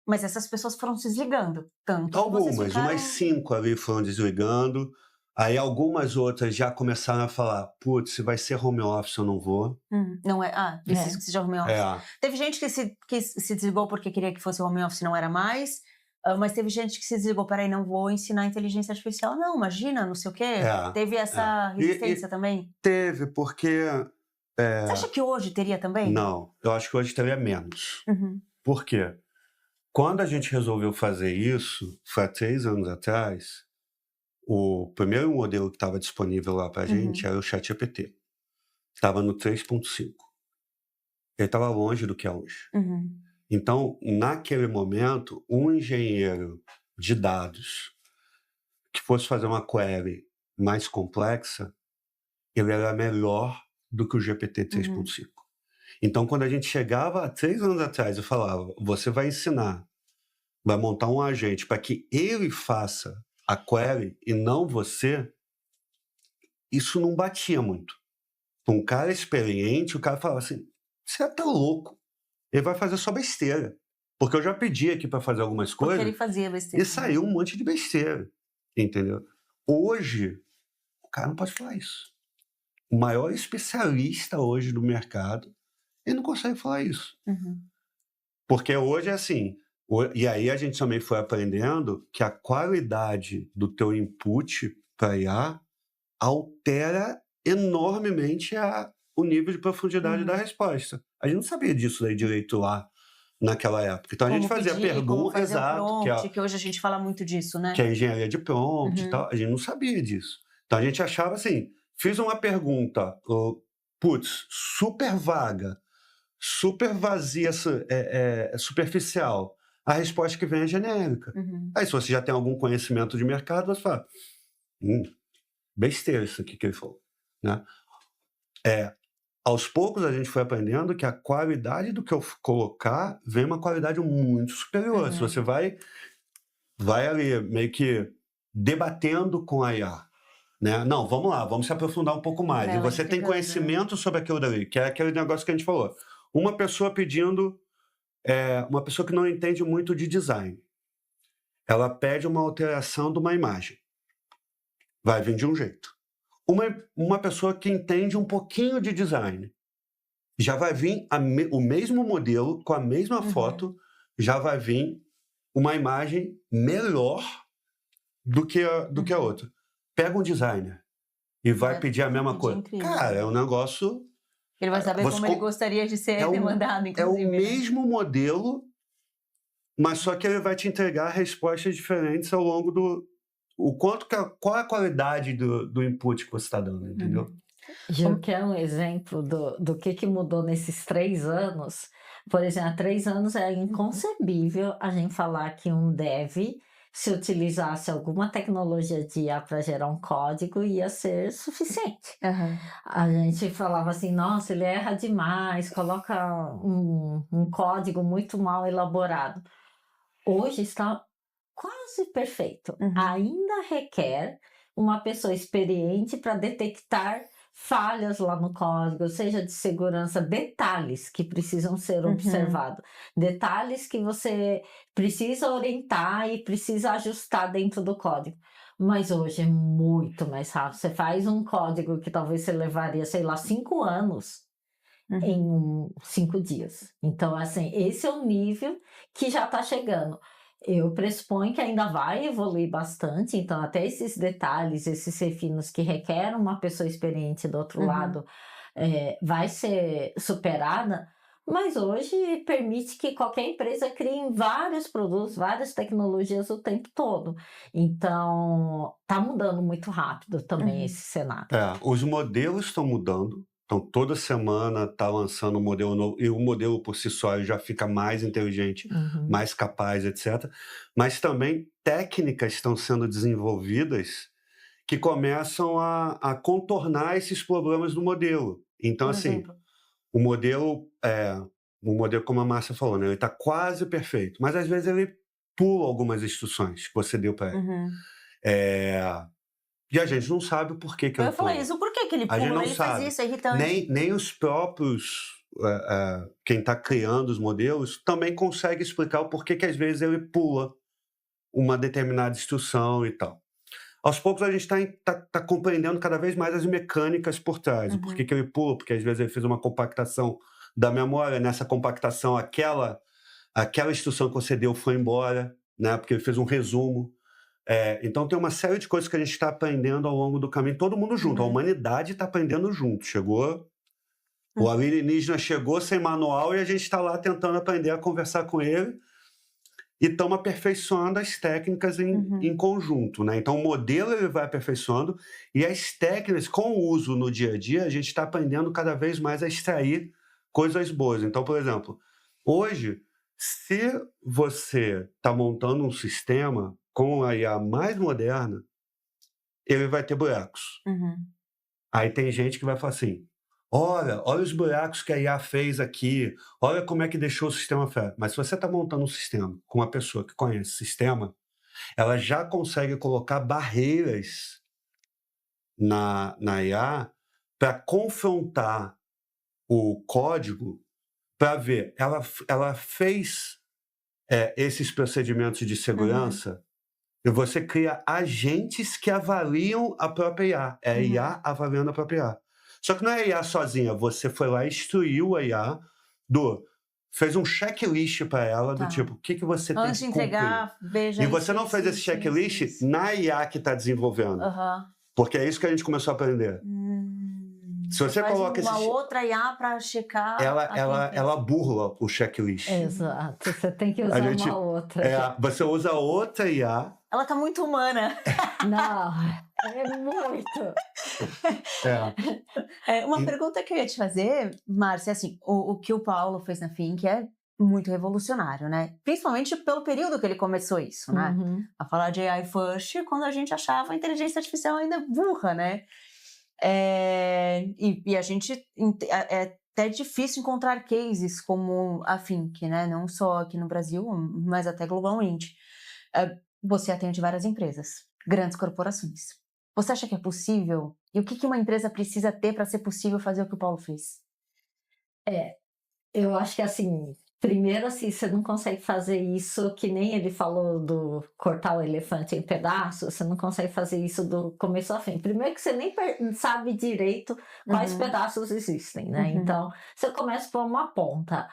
Mas essas pessoas foram se desligando, tanto que vocês Algumas, ficaram... umas 5 ali foram desligando, aí algumas outras já começaram a falar: "Putz, se vai ser home office eu não vou". Não é... preciso que seja home office. É. Teve gente que se desligou porque queria que fosse home office e não era mais, mas teve gente que se desligou: "Peraí, não vou ensinar inteligência artificial". Não, imagina, não sei o quê. Teve essa resistência também? Teve, porque... Você acha que hoje teria também? Não, eu acho que hoje teria menos. Uhum. Por quê? Quando a gente resolveu fazer isso, foi há 3 anos atrás, o primeiro modelo que estava disponível lá pra gente era o ChatGPT. Estava no 3.5. Ele estava longe do que é hoje. Então, naquele momento, um engenheiro de dados que fosse fazer uma query mais complexa, ele era melhor do que o GPT 3.5. Então, quando a gente chegava há 3 anos atrás e falava: você vai ensinar, vai montar um agente para que ele faça a query e não você, isso não batia muito. Um cara experiente, o cara falava assim: você tá louco, ele vai fazer só besteira. Porque eu já pedi aqui para fazer algumas coisas. Porque ele fazia besteira. E saiu um monte de besteira, entendeu? Hoje, o cara não pode falar isso. O maior especialista hoje do mercado, ele não consegue falar isso. Porque hoje é assim, e aí a gente também foi aprendendo que a qualidade do teu input para IA altera enormemente o nível de profundidade da resposta. A gente não sabia disso daí direito lá naquela época. Então a gente fazia pergunta, exato, que hoje a gente fala muito disso, né? que é a engenharia de prompt e tal. A gente não sabia disso. Então a gente achava assim, fiz uma pergunta, super vaga, super vazia, superficial. A resposta que vem é genérica. Aí se você já tem algum conhecimento de mercado, você fala: besteira isso aqui que ele falou, né? Aos poucos a gente foi aprendendo que a qualidade do que eu colocar vem uma qualidade muito superior. Se você vai ali meio que debatendo com a IA, né? Não, vamos lá, vamos se aprofundar um pouco mais. E você tem conhecimento sobre aquilo dali, que é aquele negócio que a gente falou. Uma pessoa pedindo, uma pessoa que não entende muito de design, ela pede uma alteração de uma imagem. Vai vir de um jeito. Uma pessoa que entende um pouquinho de design, já vai vir o mesmo modelo, com a mesma foto, já vai vir uma imagem melhor do que a outra. Pega um designer e vai pedir a mesma coisa. Incrível. Cara, é um negócio... Ele vai saber como ele gostaria de ser demandado, inclusive. É o mesmo modelo, mas só que ele vai te entregar respostas diferentes ao longo do... Qual é a qualidade do input que você está dando, entendeu? Gil, quer um exemplo do que mudou nesses 3 anos? Por exemplo, há 3 anos é inconcebível a gente falar que um dev, se utilizasse alguma tecnologia de IA para gerar um código, ia ser suficiente. A gente falava assim: nossa, ele erra demais, coloca um código muito mal elaborado. Hoje está quase perfeito. Ainda requer uma pessoa experiente para detectar falhas lá no código, seja de segurança, detalhes que precisam ser observados, detalhes que você precisa orientar e precisa ajustar dentro do código. Mas hoje é muito mais rápido. Você faz um código que talvez você levaria, 5 anos, em 5 dias. Então, assim, esse é o nível que já está chegando. Eu pressuponho que ainda vai evoluir bastante, então até esses detalhes, esses refinos que requerem uma pessoa experiente do outro lado, vai ser superada, mas hoje permite que qualquer empresa crie vários produtos, várias tecnologias o tempo todo. Então, está mudando muito rápido também esse cenário. Os modelos estão mudando. Então, toda semana está lançando um modelo novo, e o modelo por si só já fica mais inteligente, mais capaz, etc. Mas também técnicas estão sendo desenvolvidas que começam a contornar esses problemas do modelo. Então, Por assim, exemplo. o modelo, como a Márcia falou, né, ele está quase perfeito, mas às vezes ele pula algumas instruções que você deu para ele. E a gente não sabe o porquê que ele Eu falei pula. isso, por que ele A gente pula? não Ele sabe. faz isso, é irritante. Nem os próprios, quem está criando os modelos, também consegue explicar o porquê que às vezes ele pula uma determinada instrução e tal. Aos poucos a gente está compreendendo cada vez mais as mecânicas por trás, o porquê que ele pula, porque às vezes ele fez uma compactação da memória, nessa compactação aquela instrução que você deu foi embora, né, porque ele fez um resumo. Então tem uma série de coisas que a gente está aprendendo ao longo do caminho, todo mundo junto, a humanidade está aprendendo junto. O alienígena chegou sem manual e a gente está lá tentando aprender a conversar com ele e estamos aperfeiçoando as técnicas em conjunto, né? Então o modelo ele vai aperfeiçoando e as técnicas, com o uso no dia a dia, a gente está aprendendo cada vez mais a extrair coisas boas. Então, por exemplo, hoje, se você está montando um sistema com a IA mais moderna, ele vai ter buracos. Aí tem gente que vai falar assim, olha os buracos que a IA fez aqui, olha como é que deixou o sistema fera. Mas se você está montando um sistema com uma pessoa que conhece o sistema, ela já consegue colocar barreiras na IA para confrontar o código para ver, ela fez esses procedimentos de segurança e você cria agentes que avaliam a própria IA. É a IA avaliando a própria IA. Só que não é a IA sozinha. Você foi lá e instruiu a IA, fez um checklist para ela, do tipo, o que você tem que Antes de entregar, veja e isso, você não isso, fez esse isso, checklist isso. na IA que está desenvolvendo. Porque é isso que a gente começou a aprender. Se você faz coloca uma outra IA para checar... ela burla o checklist. Exato, você tem que usar uma outra. Você usa outra IA. Ela tá muito humana. Não, é muito. Uma pergunta que eu ia te fazer, Márcia, assim, o que o Paulo fez na Think é muito revolucionário, né? Principalmente pelo período que ele começou isso, né? A falar de AI first, quando a gente achava a inteligência artificial ainda burra, né? E a gente... É até difícil encontrar cases como a Think, né? Não só aqui no Brasil, mas até globalmente. Você atende várias empresas, grandes corporações. Você acha que é possível? E o que uma empresa precisa ter para ser possível fazer o que o Paulo fez? Eu acho que assim, primeiro assim, você não consegue fazer isso que nem ele falou do cortar o elefante em pedaços, você não consegue fazer isso do começo ao fim. Primeiro que você nem sabe direito quais pedaços existem, né? Então, você começa por uma ponta.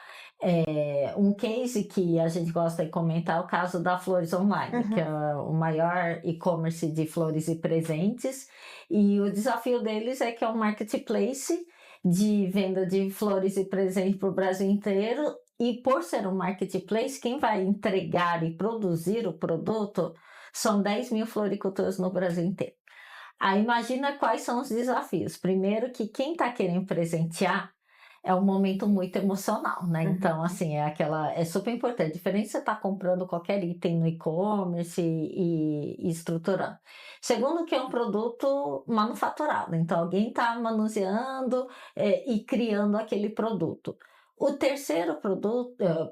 Um case que a gente gosta de comentar é o caso da Flores Online, que é o maior e-commerce de flores e presentes, e o desafio deles é que é um marketplace de venda de flores e presentes para o Brasil inteiro, e por ser um marketplace, quem vai entregar e produzir o produto são 10 mil floricultores no Brasil inteiro. Aí imagina quais são os desafios. Primeiro que quem está querendo presentear é um momento muito emocional, né? Então, assim, é super importante. Diferente de você estar comprando qualquer item no e-commerce e estruturando. Segundo, que é um produto manufaturado. Então, alguém está manuseando e criando aquele produto. O terceiro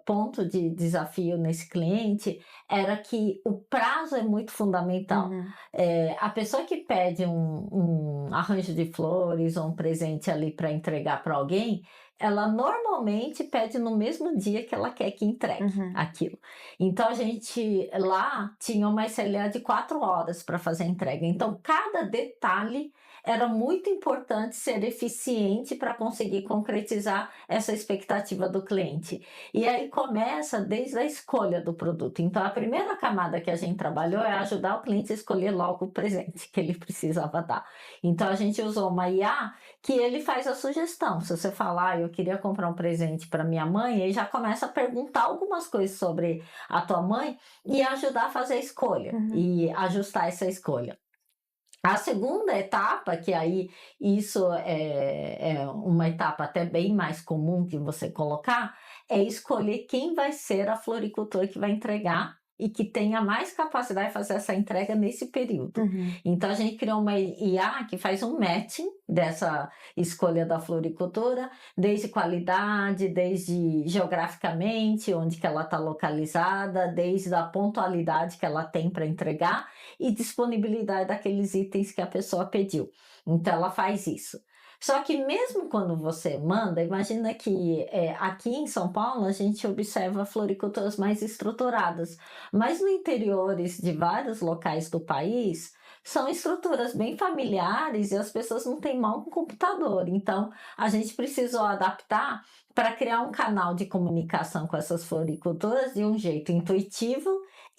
ponto de desafio nesse cliente era que o prazo é muito fundamental. A pessoa que pede um arranjo de flores ou um presente ali para entregar para alguém, ela normalmente pede no mesmo dia que ela quer que entregue aquilo. Então, a gente lá tinha uma SLA de 4 horas para fazer a entrega. Então, cada detalhe era muito importante ser eficiente para conseguir concretizar essa expectativa do cliente. E aí começa desde a escolha do produto. Então, a primeira camada que a gente trabalhou é ajudar o cliente a escolher logo o presente que ele precisava dar. Então, a gente usou uma IA que ele faz a sugestão. Se você falar, eu queria comprar um presente para minha mãe, ele já começa a perguntar algumas coisas sobre a tua mãe e ajudar a fazer a escolha e ajustar essa escolha. A segunda etapa, que aí isso é uma etapa até bem mais comum que você colocar, é escolher quem vai ser a floricultora que vai entregar e que tenha mais capacidade de fazer essa entrega nesse período. Então, a gente criou uma IA que faz um matching dessa escolha da floricultura, desde qualidade, desde geograficamente, onde que ela está localizada, desde a pontualidade que ela tem para entregar e disponibilidade daqueles itens que a pessoa pediu. Então, ela faz isso. Só que mesmo quando você manda, imagina que aqui em São Paulo a gente observa floriculturas mais estruturadas, mas no interiores de vários locais do país são estruturas bem familiares e as pessoas não têm mão com computador. Então, a gente precisou adaptar para criar um canal de comunicação com essas floriculturas de um jeito intuitivo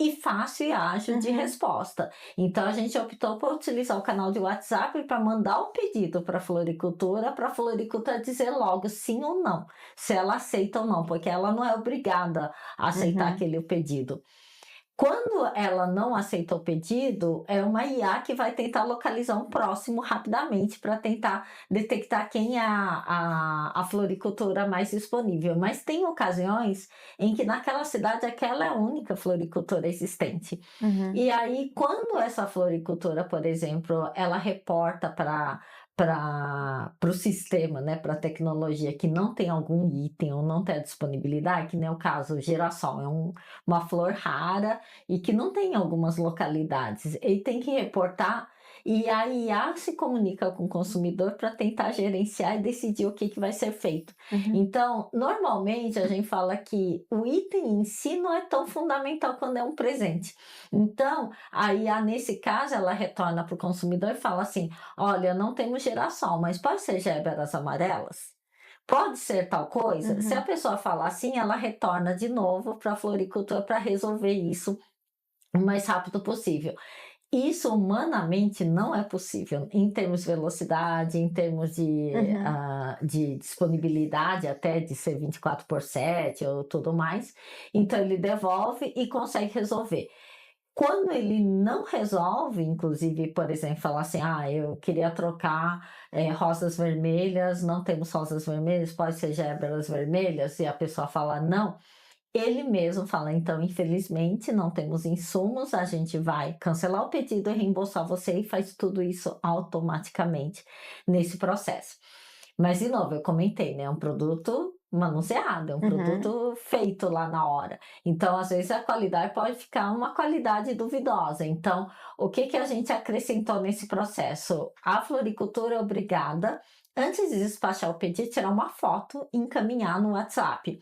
e fácil e ágil de resposta. Então, a gente optou por utilizar o canal de WhatsApp para mandar o pedido para a floricultura dizer logo sim ou não, se ela aceita ou não, porque ela não é obrigada a aceitar aquele pedido. Quando ela não aceita o pedido, é uma IA que vai tentar localizar um próximo rapidamente para tentar detectar quem é a floricultura mais disponível. Mas tem ocasiões em que naquela cidade aquela é a única floricultura existente. E aí, quando essa floricultura, por exemplo, ela reporta para o sistema, né, para a tecnologia que não tem algum item ou não tem a disponibilidade, que nem o caso girassol, é uma flor rara e que não tem em algumas localidades. Ele tem que reportar e a IA se comunica com o consumidor para tentar gerenciar e decidir o que vai ser feito. Então, normalmente a gente fala que o item em si não é tão fundamental quando é um presente. Então, a IA, nesse caso, ela retorna para o consumidor e fala assim: olha, não temos girassol, mas pode ser géberas amarelas? Pode ser tal coisa? Se a pessoa falar assim, ela retorna de novo para a floricultura para resolver isso o mais rápido possível. Isso humanamente não é possível, em termos de velocidade, em termos de disponibilidade, até de ser 24/7 ou tudo mais. Então, ele devolve e consegue resolver. Quando ele não resolve, inclusive, por exemplo, falar assim: eu queria trocar rosas vermelhas, não temos rosas vermelhas, pode ser géberas vermelhas, e a pessoa fala não, ele mesmo fala: então, infelizmente, não temos insumos, a gente vai cancelar o pedido e reembolsar você, e faz tudo isso automaticamente nesse processo. Mas, de novo, eu comentei, né? É um produto manuseado, é um produto feito lá na hora. Então, às vezes, a qualidade pode ficar uma qualidade duvidosa. Então, o que a gente acrescentou nesse processo? A floricultura é obrigada, antes de despachar o pedido, tirar uma foto e encaminhar no WhatsApp.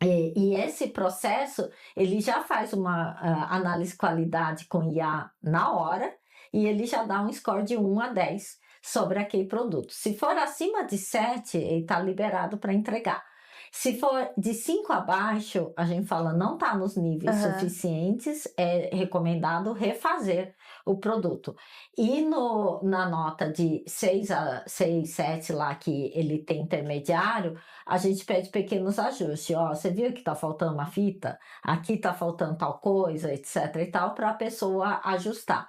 E esse processo, ele já faz uma análise de qualidade com IA na hora e ele já dá um score de 1 a 10 sobre aquele produto. Se for acima de 7, ele está liberado para entregar. Se for de 5 abaixo, a gente fala não está nos níveis suficientes, é recomendado refazer o produto. E na nota de 6, 7 lá que ele tem intermediário, a gente pede pequenos ajustes. Você viu que está faltando uma fita? Aqui está faltando tal coisa, etc. e tal, para a pessoa ajustar.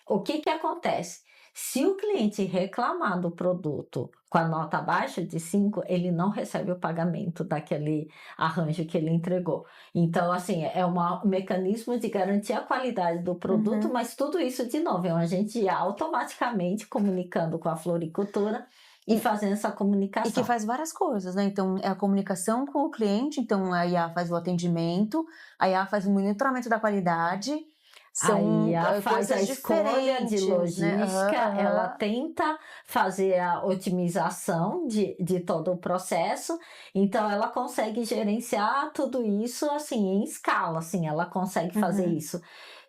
O que acontece? Se o cliente reclamar do produto com a nota abaixo de 5, ele não recebe o pagamento daquele arranjo que ele entregou. Então, assim, é um mecanismo de garantir a qualidade do produto, mas tudo isso, de novo, é um agente automaticamente comunicando com a floricultura e fazendo essa comunicação. E que faz várias coisas, né? Então, é a comunicação com o cliente, então a IA faz o atendimento, a IA faz o monitoramento da qualidade. Aí São faz a coisas escolha de diferentes, né? logística, ela Aham. tenta fazer a otimização de todo o processo, então ela consegue gerenciar tudo isso, assim, em escala, assim, ela consegue fazer Uhum. isso.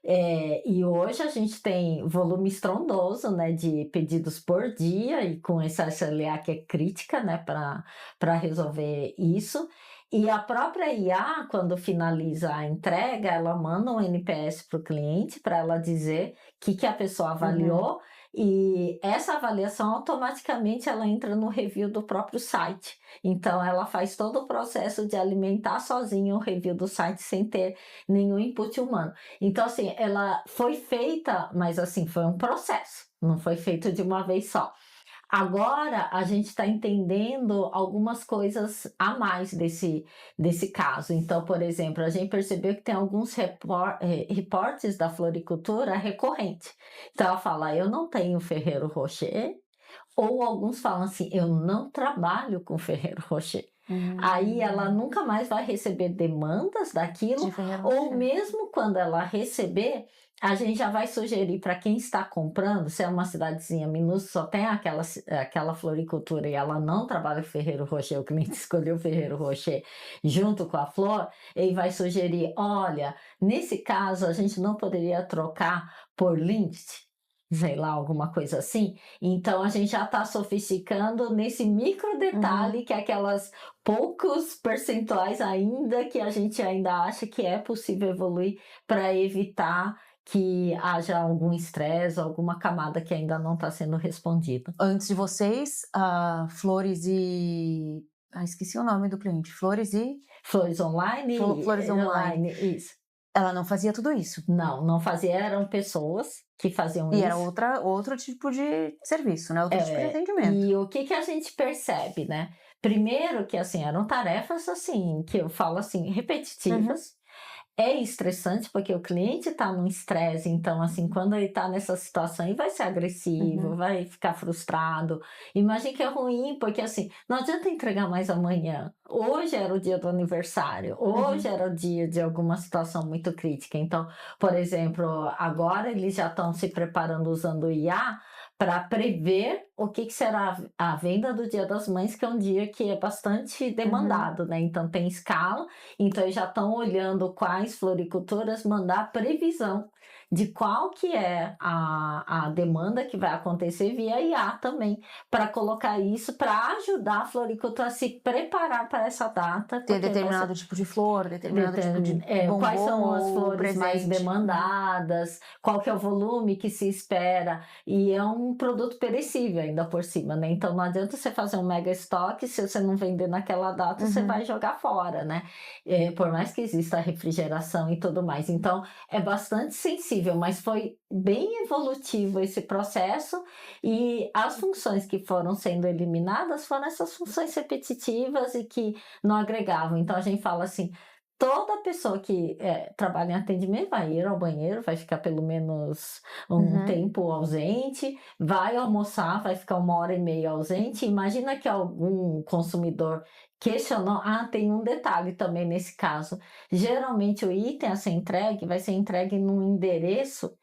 E hoje a gente tem volume estrondoso, né, de pedidos por dia e com essa SLA que é crítica, né, para resolver isso. E a própria IA, quando finaliza a entrega, ela manda um NPS para o cliente para ela dizer o que a pessoa Uhum. avaliou, e essa avaliação automaticamente ela entra no review do próprio site. Então ela faz todo o processo de alimentar sozinha o review do site sem ter nenhum input humano. Então assim, ela foi feita, mas assim, foi um processo, não foi feito de uma vez só. Agora a gente está entendendo algumas coisas a mais desse caso. Então, por exemplo, a gente percebeu que tem alguns reportes da floricultura recorrente. Então ela fala: "Eu não tenho Ferrero Rocher", ou alguns falam assim: "Eu não trabalho com Ferrero Rocher". Aí ela Hum. nunca mais vai receber demandas daquilo, De Ferrero ou Rocher. mesmo quando ela receber, a gente já vai sugerir para quem está comprando, se é uma cidadezinha minúscula, só tem aquela floricultura e ela não trabalha com Ferrero Rocher, o cliente escolheu Ferrero Rocher junto com a flor, ele vai sugerir: "Olha, nesse caso a gente não poderia trocar por Lindt?", sei lá, alguma coisa assim. Então a gente já está sofisticando nesse micro Uhum. detalhe, que é aquelas poucos percentuais ainda que a gente ainda acha que é possível evoluir para evitar que haja algum estresse, alguma camada que ainda não está sendo respondida. Antes de vocês, a Flores e esqueci o nome do cliente. Flores e Flores online, Flores Online. online, isso. Ela não fazia tudo isso. Não, não fazia, eram pessoas que faziam E era isso. outro tipo de serviço, né, outro tipo de atendimento. E o que a gente percebe, né? Primeiro que, assim, eram tarefas, assim, que eu falo assim, Uhum, repetitivas. É estressante, porque o cliente está num estresse, então, assim, quando ele está nessa situação, ele vai ser agressivo, uhum, vai ficar frustrado. Imagine que é ruim, porque, assim, não adianta entregar mais amanhã. Hoje era o dia do aniversário, hoje uhum, era o dia de alguma situação muito crítica. Então, por exemplo, agora eles já estão se preparando usando o IA para prever o que será a venda do Dia das Mães, que é um dia que é bastante uhum. demandado, né? Então tem escala, então eles já estão olhando quais floriculturas mandar previsão de qual que é a demanda que vai acontecer via IA também, para colocar isso, para ajudar a floricultura a se preparar para essa data, Ter porque vai ser determinado tipo de flor, determinado tipo de quais bombom são as ou flores mais presente. Uhum. demandadas, qual que é o volume que se espera, e é um produto perecível ainda por cima, né, então não adianta você fazer um mega estoque, se você não vender naquela data, você Uhum. vai jogar fora, né, por mais que exista refrigeração e tudo mais. Então, é bastante sensível, mas foi bem evolutivo esse processo, e as funções que foram sendo eliminadas foram essas funções repetitivas e que não agregavam. Então a gente fala assim: toda pessoa que trabalha em atendimento vai ir ao banheiro, vai ficar pelo menos um Uhum. tempo ausente, vai almoçar, vai ficar 1 hora e meia ausente. Imagina que algum consumidor questionou. Tem um detalhe também nesse caso: geralmente o item a ser entregue vai ser entregue num endereço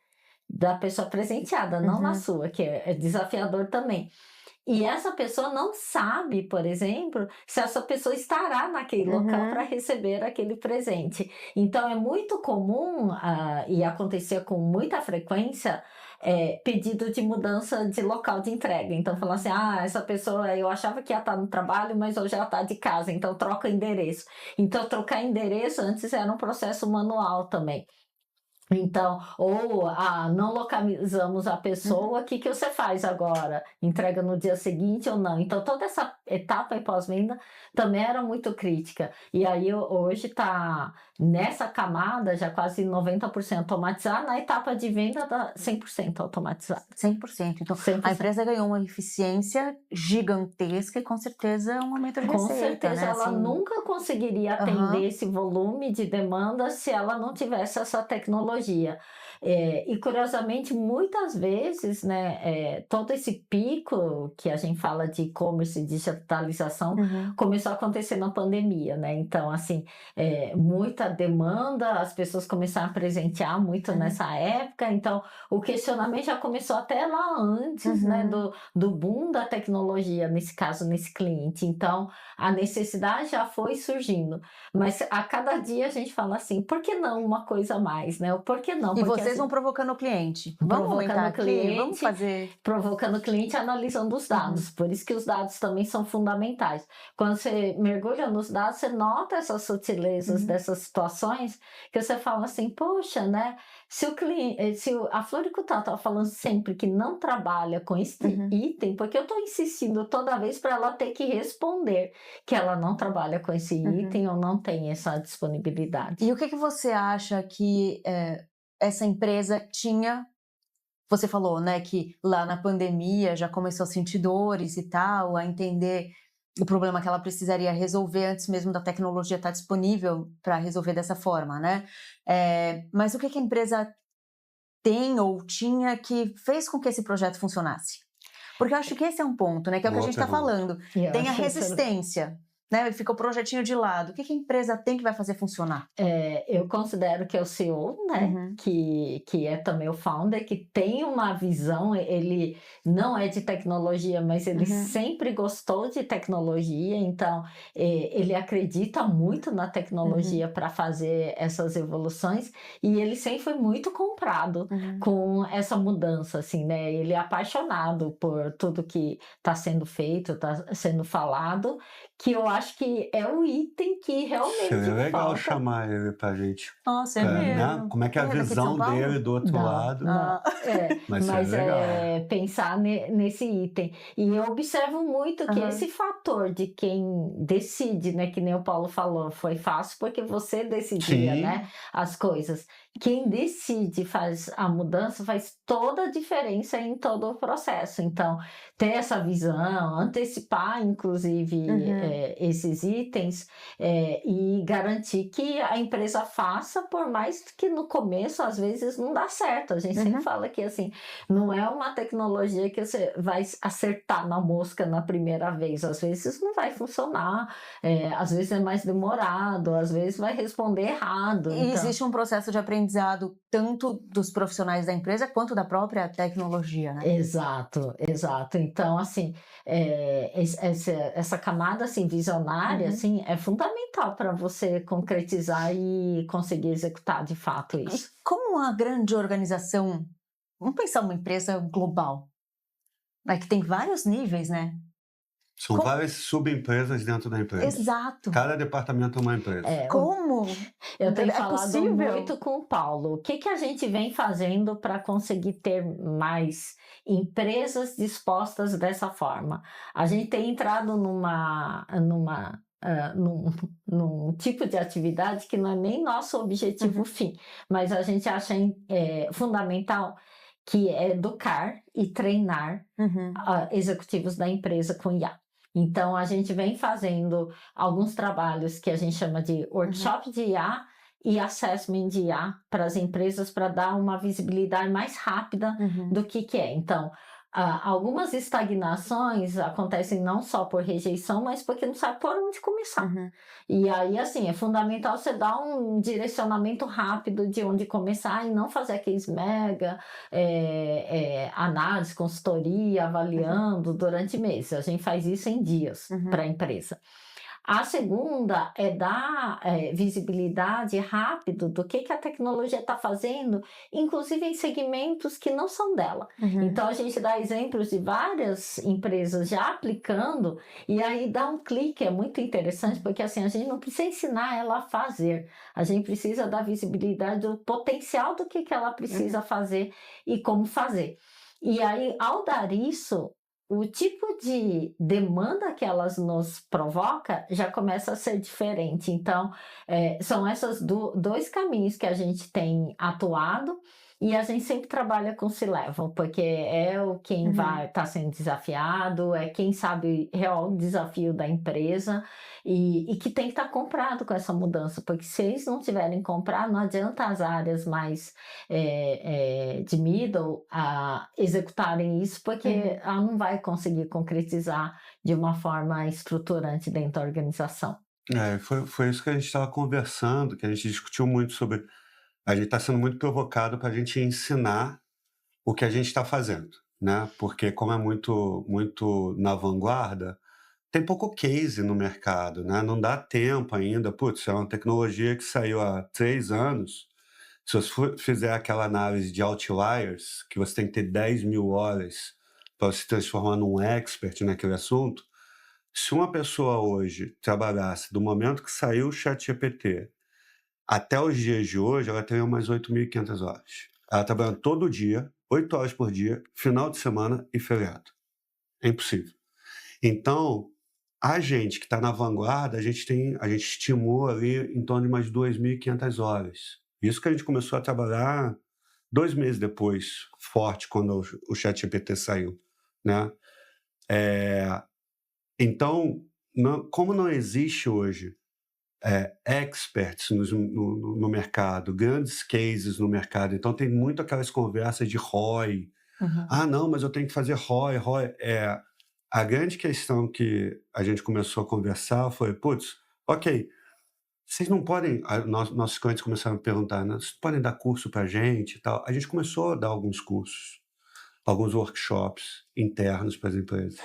da pessoa presenteada, não na Uhum. sua, que é desafiador também. E essa pessoa não sabe, por exemplo, se essa pessoa estará naquele local para Uhum. receber aquele presente. Então é muito comum, e acontecia com muita frequência, pedido de mudança de local de entrega. Então falar assim: essa pessoa eu achava que ia estar no trabalho, mas hoje ela está de casa, então troca o endereço. Então trocar endereço antes era um processo manual também. Então, ou não localizamos a Uhum. pessoa, o que que você faz agora? Entrega no dia seguinte ou não? Então, toda essa etapa e pós-venda também era muito crítica. E aí, hoje está nessa camada, já quase 90% automatizada, na etapa de venda, 100% automatizada. 100%. Então, a 100%. empresa ganhou uma eficiência gigantesca e com certeza um aumento de Com receita, certeza, né, ela assim. nunca conseguiria atender Aham. esse volume de demanda se ela não tivesse essa tecnologia. tecnologia. E curiosamente, muitas vezes, né, todo esse pico que a gente fala de e-commerce e digitalização começou a acontecer na pandemia, né? Então, assim, muita demanda, as pessoas começaram a presentear muito nessa época, então o questionamento já começou até lá antes, né, do boom da tecnologia, nesse caso, nesse cliente. Então, a necessidade já foi surgindo. Mas a cada dia a gente fala assim, por que não uma coisa a mais, né? Por que não? E Porque, vocês assim, vão provocando o cliente. Vamos aumentar aqui, vamos fazer... provocando o cliente, analisando os dados. Por isso que os dados também são fundamentais. Quando você mergulha nos dados, você nota essas sutilezas dessas situações, que você fala assim, poxa, né? Se a Floricultura está falando sempre que não trabalha com esse item, porque eu estou insistindo toda vez para ela ter que responder que ela não trabalha com esse item ou não tem essa disponibilidade. E o que você acha que essa empresa tinha? Você falou, né, que lá na pandemia já começou a sentir dores e tal, a entender o problema que ela precisaria resolver antes mesmo da tecnologia estar disponível para resolver dessa forma, né? Mas o que a empresa tem ou tinha que fez com que esse projeto funcionasse? Porque eu acho que esse é um ponto, né, que é o que a gente está falando. Tem a resistência, né? Fica o projetinho de lado. O que a empresa tem que vai fazer funcionar? Eu considero que é o CEO, né? Que é também o founder, que tem uma visão, ele não é de tecnologia, mas ele sempre gostou de tecnologia, então ele acredita muito na tecnologia para fazer essas evoluções, e ele sempre foi muito comprado com essa mudança, assim, né? Ele é apaixonado por tudo que está sendo feito, está sendo falado, que eu acho que é o item que realmente seria legal falta. chamar ele pra gente. Nossa, mesmo. Né? Como é que é a visão dele do outro lado. Mas legal. Pensar nesse item. E eu observo muito que esse fator de quem decide, né, que nem o Paulo falou, foi fácil porque você decidia, né, as coisas. Quem decide faz a mudança faz toda a diferença em todo o processo. Então, ter essa visão, antecipar, inclusive, esses itens e garantir que a empresa faça, por mais que no começo, às vezes, não dá certo. A gente sempre fala que, assim, não é uma tecnologia que você vai acertar na mosca na primeira vez. Às vezes não vai funcionar, às vezes é mais demorado, às vezes vai responder errado. E existe um processo de aprendizado tanto dos profissionais da empresa quanto da própria tecnologia, né? Exato. Então, assim, essa camada assim, visionária assim, é fundamental para você concretizar e conseguir executar de fato isso. E como uma grande organização, vamos pensar uma empresa global, né, que tem vários níveis, né? São várias subempresas dentro da empresa. Exato. Cada departamento é uma empresa. Como? Eu tenho falado muito com o Paulo. O que a gente vem fazendo para conseguir ter mais empresas dispostas dessa forma? A gente tem entrado num tipo de atividade que não é nem nosso objetivo fim, mas a gente acha fundamental, que é educar e treinar executivos da empresa com IA. Então, a gente vem fazendo alguns trabalhos que a gente chama de workshop de IA e assessment de IA para as empresas, para dar uma visibilidade mais rápida do que é. Então, algumas estagnações acontecem não só por rejeição, mas porque não sabe por onde começar. E aí, assim, é fundamental você dar um direcionamento rápido de onde começar e não fazer aqueles mega análise, consultoria, avaliando durante meses. A gente faz isso em dias para a empresa. A segunda é dar visibilidade rápido do que a tecnologia está fazendo, inclusive em segmentos que não são dela. Então, a gente dá exemplos de várias empresas já aplicando, e aí dá um clique, é muito interessante, porque assim, a gente não precisa ensinar ela a fazer, a gente precisa dar visibilidade do potencial do que ela precisa fazer e como fazer. E aí, ao dar isso, o tipo de demanda que elas nos provoca já começa a ser diferente. Então, são esses dois caminhos que a gente tem atuado, E a gente sempre trabalha com C-Level, porque é o quem vai estar sendo desafiado, é quem sabe real desafio da empresa e que tem que estar comprado com essa mudança, porque se eles não tiverem comprado, não adianta as áreas mais de middle executarem isso, porque ela não vai conseguir concretizar de uma forma estruturante dentro da organização. Foi isso que a gente estava conversando, que a gente discutiu muito sobre. A gente está sendo muito provocado para a gente ensinar o que a gente está fazendo, né? Porque como é muito na vanguarda, tem pouco case no mercado, né? Não dá tempo ainda. Putz, é uma tecnologia que saiu há 3 anos. Se você fizer aquela análise de outliers, que você tem que ter 10.000 horas para se transformar num expert naquele assunto, se uma pessoa hoje trabalhasse do momento que saiu o ChatGPT até os dias de hoje, ela teria umas 8.500 horas. Ela trabalha todo dia, 8 horas por dia, final de semana e feriado. É impossível. Então, a gente que está na vanguarda, a gente estimula ali em torno de umas 2.500 horas. Isso que a gente começou a trabalhar 2 meses depois, forte, quando o ChatGPT saiu, né? Então, como não existe hoje experts no mercado, grandes cases no mercado, então tem muito aquelas conversas de ROI. Ah, não, mas eu tenho que fazer ROI. A grande questão que a gente começou a conversar foi, putz, ok, vocês não podem, nossos clientes começaram a perguntar, né, vocês podem dar curso para a gente e tal. A gente começou a dar alguns cursos, alguns workshops internos para as empresas.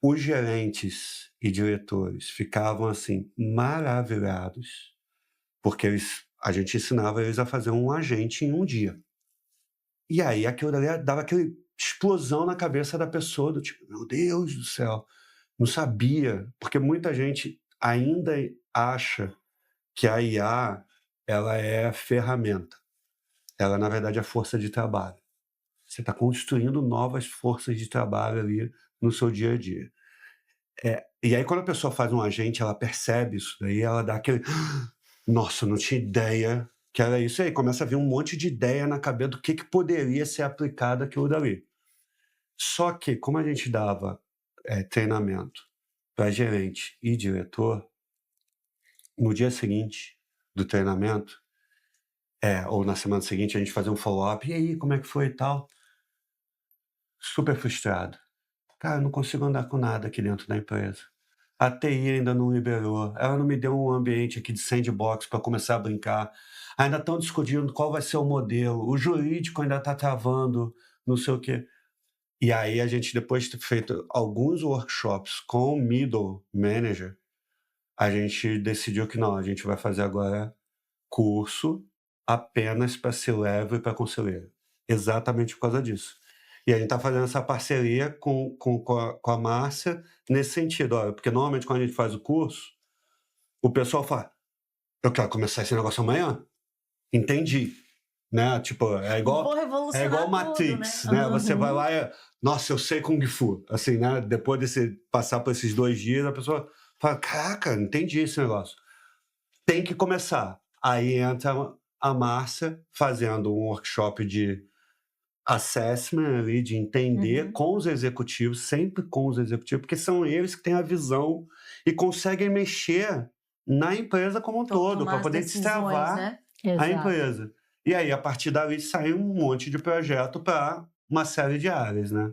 Os gerentes e diretores ficavam assim maravilhados, porque a gente ensinava eles a fazer um agente em um dia. E aí aquilo dali dava aquela explosão na cabeça da pessoa, do tipo, meu Deus do céu, não sabia, porque muita gente ainda acha que a IA ela é ferramenta. Ela, na verdade, é força de trabalho. Você está construindo novas forças de trabalho ali no seu dia a dia. E aí, quando a pessoa faz um agente, ela percebe isso daí, ela dá aquele... Nossa, eu não tinha ideia que era isso. E aí começa a vir um monte de ideia na cabeça do que poderia ser aplicado aquilo dali. Só que, como a gente dava treinamento para gerente e diretor, no dia seguinte do treinamento, ou na semana seguinte, a gente fazia um follow-up. E aí, como é que foi e tal? Super frustrado. Cara, eu não consigo andar com nada aqui dentro da empresa. A TI ainda não liberou. Ela não me deu um ambiente aqui de sandbox para começar a brincar. Ainda estão discutindo qual vai ser o modelo. O jurídico ainda está travando, não sei o quê. E aí a gente, depois de ter feito alguns workshops com o middle manager, a gente decidiu que não, a gente vai fazer agora curso apenas para C-Level e para conselheiro. Exatamente por causa disso. E a gente está fazendo essa parceria com a Márcia nesse sentido. Olha, porque normalmente quando a gente faz o curso, o pessoal fala, eu quero começar esse negócio amanhã. Entendi. Né? Tipo, é igual Matrix, tudo, né? Né? Você vai lá e... Nossa, eu sei Kung Fu. Assim, né? Depois de passar por esses 2 dias, a pessoa fala, caraca, entendi esse negócio. Tem que começar. Aí entra a Márcia fazendo um workshop de assessment ali, de entender com os executivos, sempre com os executivos, porque são eles que têm a visão e conseguem mexer na empresa como um todo, para poder destravar, né? a empresa. E aí, a partir dali, sai um monte de projeto para uma série de áreas, né?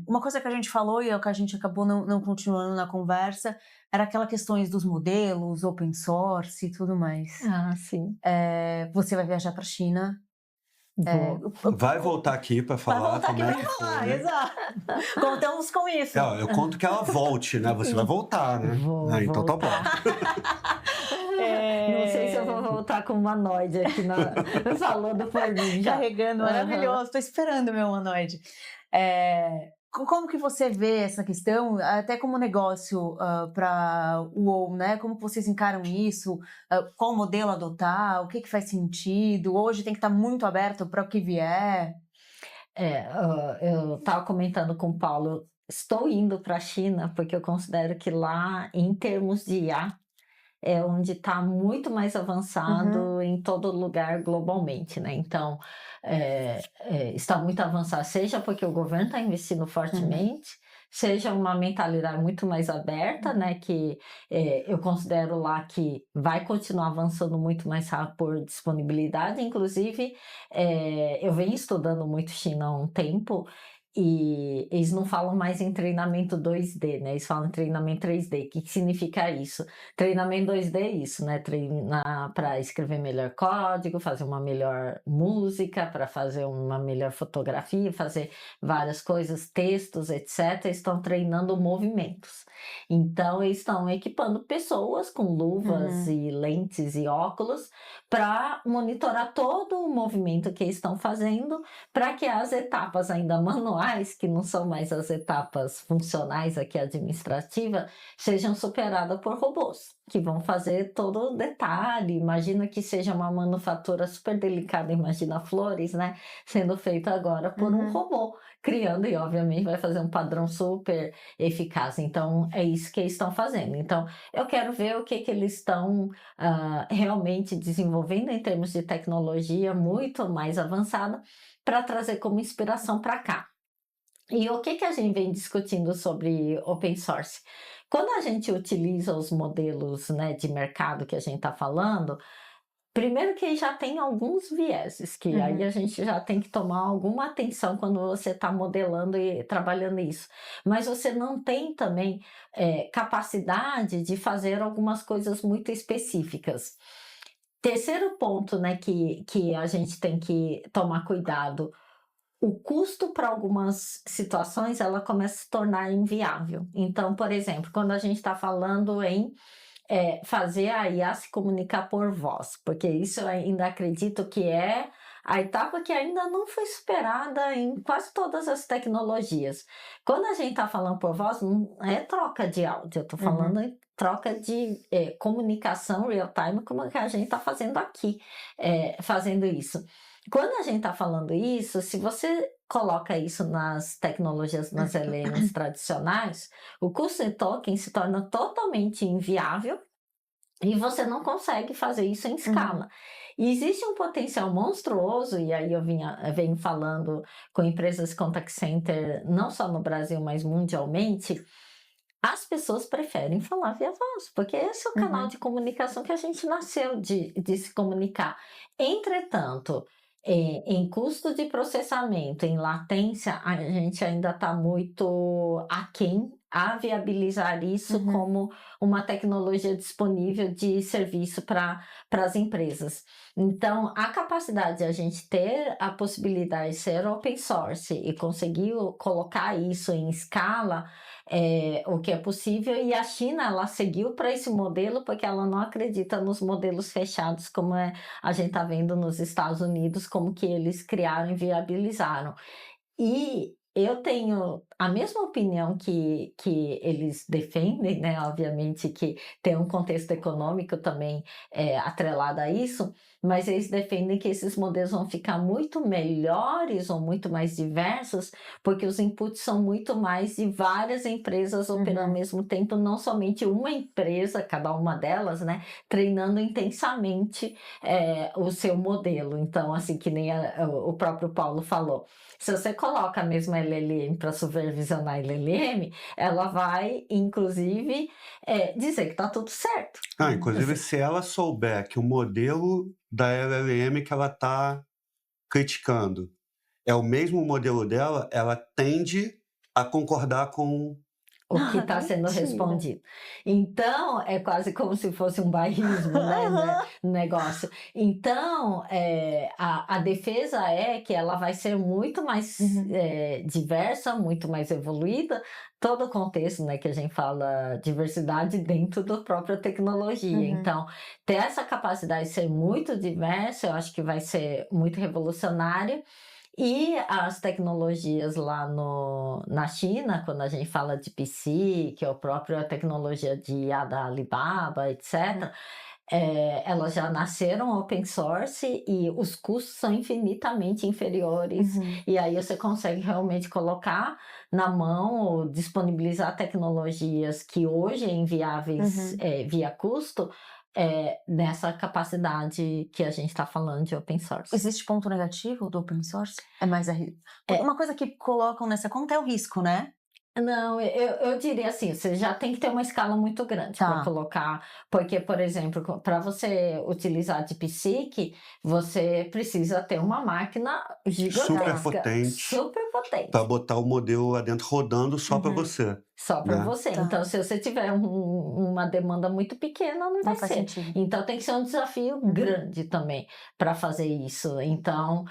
Uma coisa que a gente falou e é o que a gente acabou não continuando na conversa era aquelas questões dos modelos, open source e tudo mais. Ah, sim. Você vai viajar para a China. Vai voltar aqui para falar como é que foi. Né? Exato. Contamos com isso. Eu conto que ela volte, né? Você vai voltar, né? Então tá bom. Não sei se eu vou voltar com uma humanoide aqui falando por mim. Carregando, maravilhoso. Estou esperando o meu humanoide. Como que você vê essa questão, até como negócio para o UOL, né? Como vocês encaram isso? Qual modelo adotar? O que faz sentido? Hoje tem que estar muito aberto para o que vier. Eu estava comentando com o Paulo, estou indo para a China porque eu considero que lá, em termos de IA, é onde está muito mais Uhum. avançado em todo lugar globalmente, né? Então, está muito avançado, seja porque o governo está investindo Uhum. fortemente, seja uma mentalidade muito mais aberta, né? Que eu considero lá que vai continuar avançando muito mais rápido por disponibilidade. Inclusive, eu venho estudando muito China há um tempo. E eles não falam mais em treinamento 2D, né? Eles falam em treinamento 3D. O que significa isso? Treinamento 2D é isso, né? Treinar para escrever melhor código, fazer uma melhor música, para fazer uma melhor fotografia, fazer várias coisas, textos, etc. Estão treinando movimentos. Então, eles estão equipando pessoas com luvas Uhum. e lentes e óculos para monitorar todo o movimento que eles estão fazendo, para que as etapas ainda manuais, que não são mais as etapas funcionais aqui administrativa, sejam superadas por robôs, que vão fazer todo o detalhe. Imagina que seja uma manufatura super delicada, imagina flores, né? Sendo feita agora por um Uhum. robô, criando, e obviamente vai fazer um padrão super eficaz. Então, é isso que eles estão fazendo. Então, eu quero ver o que eles estão realmente desenvolvendo em termos de tecnologia muito mais avançada, para trazer como inspiração para cá. E o que a gente vem discutindo sobre open source? Quando a gente utiliza os modelos, né, de mercado que a gente está falando, primeiro que já tem alguns vieses, que aí Uhum. a gente já tem que tomar alguma atenção quando você está modelando e trabalhando isso. Mas você não tem também capacidade de fazer algumas coisas muito específicas. Terceiro ponto, né, que a gente tem que tomar cuidado: o custo para algumas situações, ela começa a se tornar inviável. Então, por exemplo, quando a gente está falando em fazer a IA se comunicar por voz, porque isso eu ainda acredito que é a etapa que ainda não foi superada em quase todas as tecnologias. Quando a gente está falando por voz, não é troca de áudio, eu estou Uhum. falando em troca de comunicação real-time, como que a gente está fazendo aqui, fazendo isso. Quando a gente está falando isso, se você coloca isso nas tecnologias, nas LLMs tradicionais, o custo de token se torna totalmente inviável e você não consegue fazer isso em Uhum. escala. E existe um potencial monstruoso, e aí eu venho falando com empresas de contact center, não só no Brasil, mas mundialmente. As pessoas preferem falar via voz, porque esse é o canal Uhum. de comunicação que a gente nasceu de se comunicar. Entretanto, em custo de processamento, em latência, a gente ainda está muito aquém a viabilizar isso Uhum. como uma tecnologia disponível de serviço para as empresas. Então, a capacidade de a gente ter a possibilidade de ser open source e conseguir colocar isso em escala, o que é possível. E a China, ela seguiu para esse modelo porque ela não acredita nos modelos fechados, como a gente está vendo nos Estados Unidos, como que eles criaram e viabilizaram. E eu tenho a mesma opinião que eles defendem, né? Obviamente que tem um contexto econômico também atrelado a isso, mas eles defendem que esses modelos vão ficar muito melhores ou muito mais diversos, porque os inputs são muito mais de várias empresas operando ao Uhum. mesmo tempo, não somente uma empresa, cada uma delas, né? Treinando intensamente o seu modelo. Então, assim, que nem o próprio Paulo falou. Se você coloca a mesma LLM para supervisionar a LLM, ela vai, inclusive, dizer que está tudo certo. Inclusive, Assim, se ela souber que o modelo da LLM que ela está criticando é o mesmo modelo dela, ela tende a concordar com. o que está sendo Mentira. respondido. Então, é quase como se fosse um bairrismo, né, no negócio. Então, a defesa é que ela vai ser muito mais Uhum. diversa, muito mais evoluída, todo o contexto, né, que a gente fala diversidade dentro da própria tecnologia. Uhum. Então, ter essa capacidade de ser muito diversa, eu acho que vai ser muito revolucionário. E as tecnologias lá na China, quando a gente fala de PC, que é a própria tecnologia de IA da Alibaba, etc., elas já nasceram open source e os custos são infinitamente inferiores. E aí você consegue realmente colocar na mão ou disponibilizar tecnologias que hoje é inviáveis via custo, nessa capacidade que a gente está falando de open source. Existe ponto negativo do open source? É mais uma coisa que colocam nessa conta é o risco, né? Não, eu diria assim, você já tem que ter uma escala muito grande para colocar, porque, por exemplo, para você utilizar DeepSeek, você precisa ter uma máquina gigantesca, super potente, para botar o modelo lá dentro rodando só para você. Só para você. Então, se você tiver uma demanda muito pequena, não vai ser. Sentido. Então, tem que ser um desafio grande também para fazer isso. Então,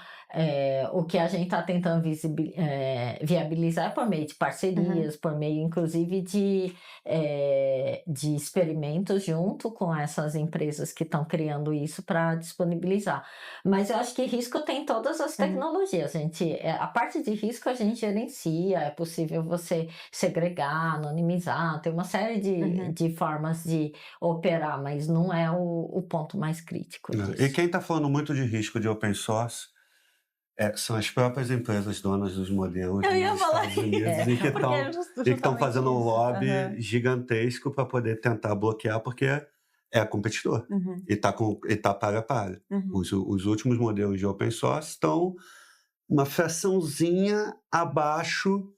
o que a gente está tentando viabilizar é por meio de parcerias, por meio, inclusive, de experimentos junto com essas empresas que estão criando isso para disponibilizar. Mas eu acho que risco tem todas as tecnologias. A parte de risco a gente gerencia, é possível você segregar, anonimizar, tem uma série de formas de operar, mas não é o ponto mais crítico disso. E quem está falando muito de risco de open source são as próprias empresas donas dos modelos dos Estados Unidos e que estão fazendo um lobby gigantesco para poder tentar bloquear, porque é competidor e está para. Os últimos modelos de open source estão uma fraçãozinha abaixo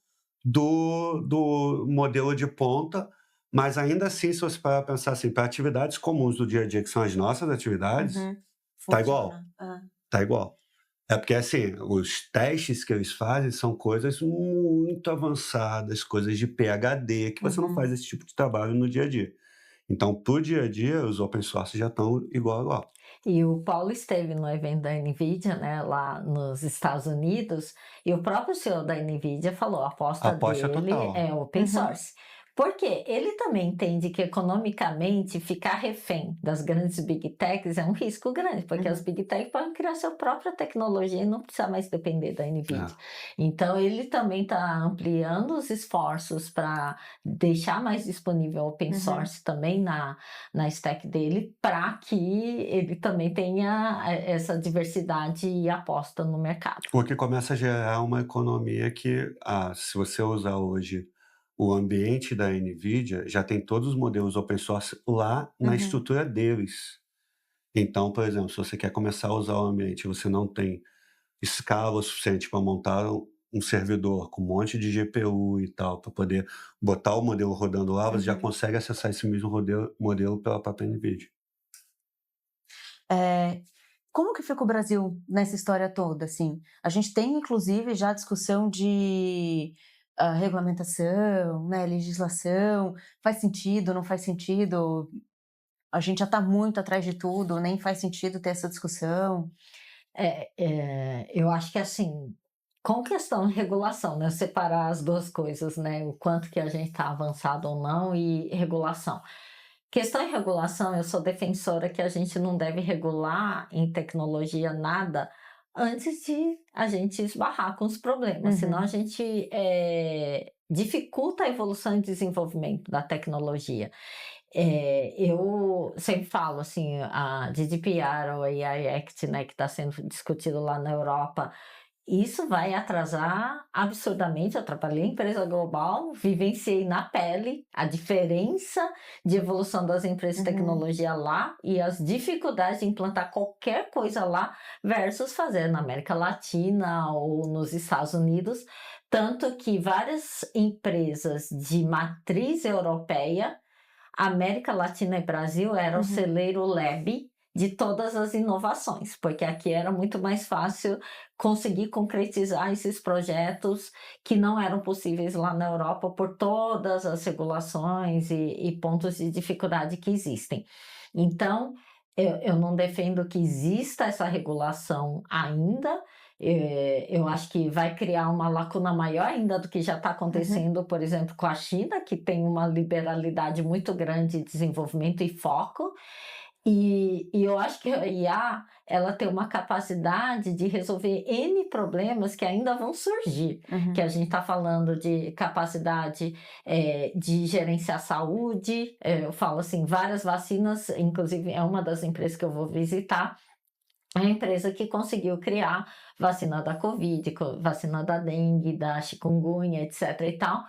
do modelo de ponta, mas ainda assim, se você parar para pensar assim, para atividades comuns do dia a dia, que são as nossas atividades, tá igual. Tá igual. É porque, assim, os testes que eles fazem são coisas muito avançadas, coisas de PhD, que você não faz esse tipo de trabalho no dia a dia. Então, pro dia a dia, os open source já estão igual. E o Paulo esteve no evento da NVIDIA, né, lá nos Estados Unidos, e o próprio CEO da NVIDIA falou, a aposta dele total. é open source. Porque ele também entende que economicamente ficar refém das grandes big techs é um risco grande, porque as big techs podem criar sua própria tecnologia e não precisar mais depender da NVIDIA. Então ele também está ampliando os esforços para deixar mais disponível open source também na stack dele, para que ele também tenha essa diversidade e aposta no mercado. Porque começa a gerar uma economia que, se você usar hoje o ambiente da NVIDIA, já tem todos os modelos open source lá na estrutura deles. Então, por exemplo, se você quer começar a usar o ambiente e você não tem escala suficiente para montar um servidor com um monte de GPU e tal, para poder botar o modelo rodando lá, você já consegue acessar esse mesmo modelo pela própria NVIDIA. Como que fica o Brasil nessa história toda, assim? A gente tem, inclusive, já discussão de regulamentação, né, legislação, faz sentido, não faz sentido? A gente já está muito atrás de tudo, nem faz sentido ter essa discussão. Eu acho que, assim, com questão de regulação, né, separar as duas coisas, né, o quanto que a gente está avançado ou não e regulação. Questão de regulação, eu sou defensora que a gente não deve regular em tecnologia nada antes de a gente esbarrar com os problemas, senão a gente dificulta a evolução e desenvolvimento da tecnologia. Eu sempre falo assim, a GDPR, o AI Act, né, que está sendo discutido lá na Europa, isso vai atrasar absurdamente. Eu trabalhei em empresa global, vivenciei na pele a diferença de evolução das empresas de tecnologia lá e as dificuldades de implantar qualquer coisa lá versus fazer na América Latina ou nos Estados Unidos. Tanto que várias empresas de matriz europeia, América Latina e Brasil era o celeiro lab de todas as inovações, porque aqui era muito mais fácil conseguir concretizar esses projetos que não eram possíveis lá na Europa por todas as regulações e pontos de dificuldade que existem. Então, eu não defendo que exista essa regulação ainda. Eu acho que vai criar uma lacuna maior ainda do que já está acontecendo, por exemplo, com a China, que tem uma liberalidade muito grande de desenvolvimento e foco. E eu acho que a IA, ela tem uma capacidade de resolver N problemas que ainda vão surgir, que a gente está falando de capacidade de gerenciar saúde, eu falo assim, várias vacinas, inclusive é uma das empresas que eu vou visitar, é a empresa que conseguiu criar vacina da Covid, vacina da dengue, da chikungunya, etc e tal,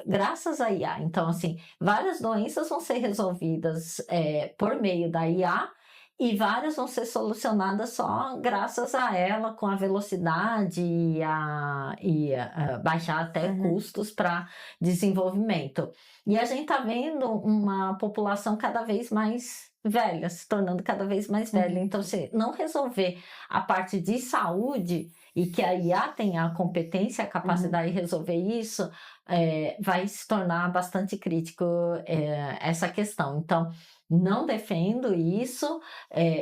graças à IA. Então, assim, várias doenças vão ser resolvidas por meio da IA e várias vão ser solucionadas só graças a ela, com a velocidade e baixar até custos para desenvolvimento. E a gente está vendo uma população cada vez mais velha, se tornando cada vez mais velha. Então, se não resolver a parte de saúde e que a IA tenha a competência, a capacidade de resolver isso, vai se tornar bastante crítico essa questão. Então, não defendo isso.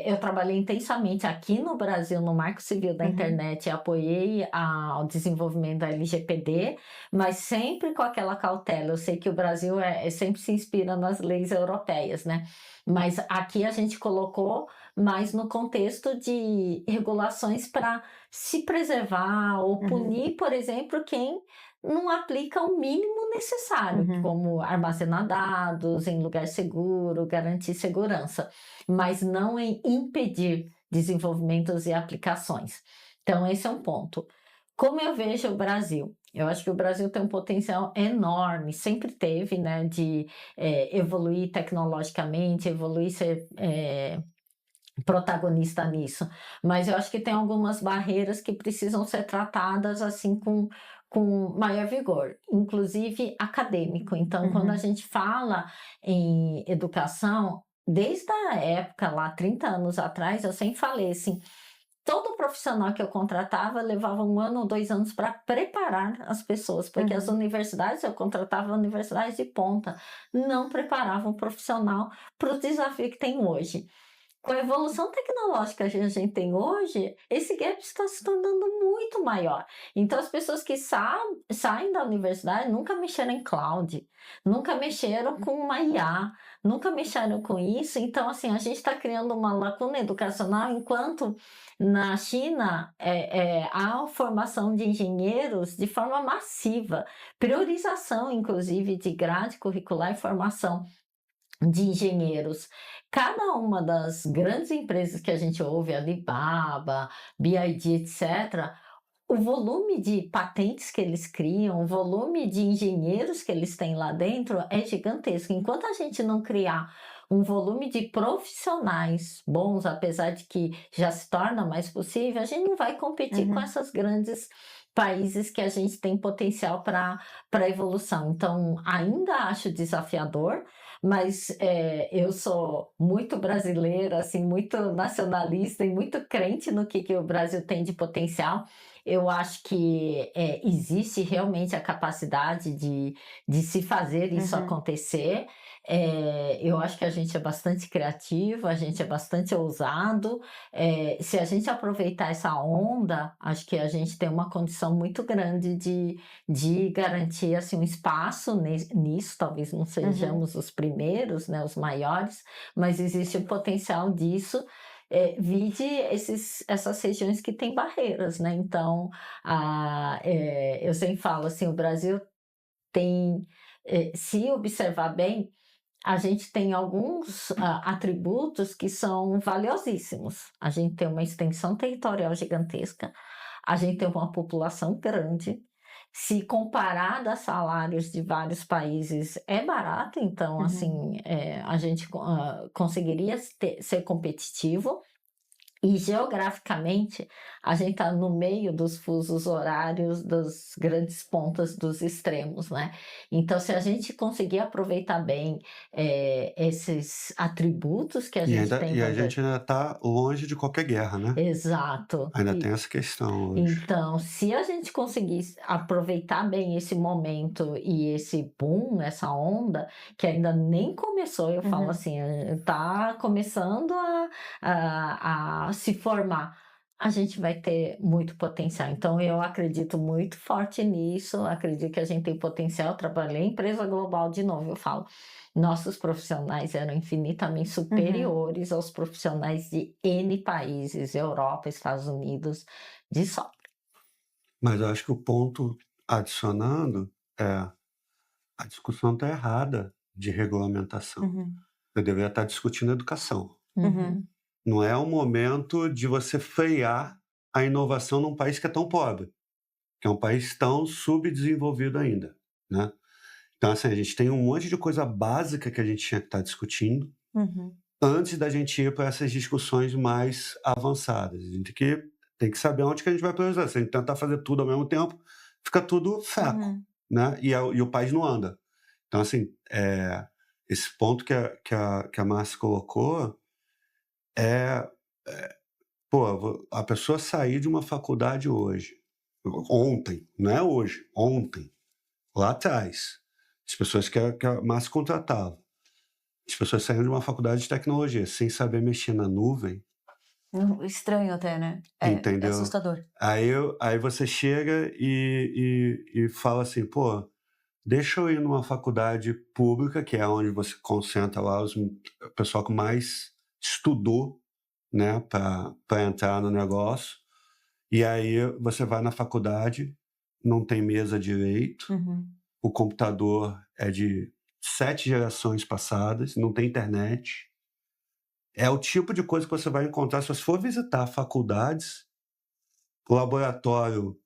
Eu trabalhei intensamente aqui no Brasil no Marco Civil da Internet e apoiei ao desenvolvimento da LGPD, mas sempre com aquela cautela. Eu sei que o Brasil sempre se inspira nas leis europeias, né? Mas aqui a gente colocou mais no contexto de regulações para se preservar ou punir, por exemplo, quem não aplica o mínimo necessário, como armazenar dados em lugar seguro, garantir segurança, mas não em impedir desenvolvimentos e aplicações. Então, esse é um ponto. Como eu vejo o Brasil? Eu acho que o Brasil tem um potencial enorme, sempre teve, né, de evoluir tecnologicamente, evoluir, ser protagonista nisso, mas eu acho que tem algumas barreiras que precisam ser tratadas assim com maior vigor, inclusive acadêmico. Então, quando a gente fala em educação, desde a época lá, 30 anos atrás, eu sempre falei assim, todo profissional que eu contratava levava 1 ano ou 2 anos para preparar as pessoas, porque as universidades, eu contratava universidades de ponta, não preparavam o profissional para o desafio que tem hoje. Com a evolução tecnológica que a gente tem hoje, esse gap está se tornando muito maior. Então, as pessoas que saem da universidade nunca mexeram em cloud, nunca mexeram com uma IA, nunca mexeram com isso. Então, assim, a gente está criando uma lacuna educacional, enquanto na China há a formação de engenheiros de forma massiva, priorização, inclusive, de grade curricular e formação de engenheiros. Cada uma das grandes empresas que a gente ouve, Alibaba, BYD, etc., o volume de patentes que eles criam, o volume de engenheiros que eles têm lá dentro é gigantesco. Enquanto a gente não criar um volume de profissionais bons, apesar de que já se torna mais possível, a gente não vai competir com essas grandes países que a gente tem potencial para evolução. Então, ainda acho desafiador, mas eu sou muito brasileira, assim, muito nacionalista e muito crente no que o Brasil tem de potencial. Eu acho que existe realmente a capacidade de se fazer isso acontecer. Eu acho que a gente é bastante criativo, a gente é bastante ousado. Se a gente aproveitar essa onda, acho que a gente tem uma condição muito grande de garantir assim, um espaço nisso. Talvez não sejamos os primeiros, né, os maiores, mas existe o potencial disso. Vide essas regiões que têm barreiras, né? Então, eu sempre falo assim, o Brasil tem, se observar bem, a gente tem alguns atributos que são valiosíssimos. A gente tem uma extensão territorial gigantesca, a gente tem uma população grande. Se comparado a salários de vários países, é barato, então, assim, a gente conseguiria ser competitivo. E geograficamente, a gente está no meio dos fusos horários das grandes pontas dos extremos, né? Então, se a gente conseguir aproveitar bem esses atributos que a gente tem... E a gente ainda está longe de qualquer guerra, né? Exato. Ainda tem essa questão hoje. Então, se a gente conseguir aproveitar bem esse momento e esse boom, essa onda, que ainda nem começou, eu falo assim, está começando a se formar. A gente vai ter muito potencial. Então, eu acredito muito forte nisso, acredito que a gente tem potencial. Trabalhei em empresa global, de novo, eu falo, nossos profissionais eram infinitamente superiores aos profissionais de N países, Europa, Estados Unidos, de sobra. Mas eu acho que o ponto adicionando é a discussão está errada de regulamentação. Uhum. Eu deveria estar discutindo educação. Uhum. Não é o momento de você frear a inovação num país que é tão pobre, que é um país tão subdesenvolvido ainda, né? Então, assim, a gente tem um monte de coisa básica que a gente tinha que estar discutindo Uhum. antes da gente ir para essas discussões mais avançadas. A gente tem que saber onde que a gente vai priorizar. Se a gente tentar fazer tudo ao mesmo tempo, fica tudo fraco, Uhum. né? E o país não anda. Então, assim, esse ponto que a Márcia colocou é, pô, a pessoa sair de uma faculdade hoje, ontem, não é hoje, ontem, lá atrás, as pessoas que a Márcia contratava, as pessoas saíram de uma faculdade de tecnologia sem saber mexer na nuvem, Estranho até, né? É entendeu? assustador. Aí você chega e fala assim, pô, deixa eu ir numa faculdade pública, que é onde você concentra lá o pessoal que mais estudou, né, para entrar no negócio. E aí você vai na faculdade, não tem mesa direito, Uhum. o computador é de 7 gerações passadas, não tem internet. É o tipo de coisa que você vai encontrar se você for visitar faculdades, o laboratório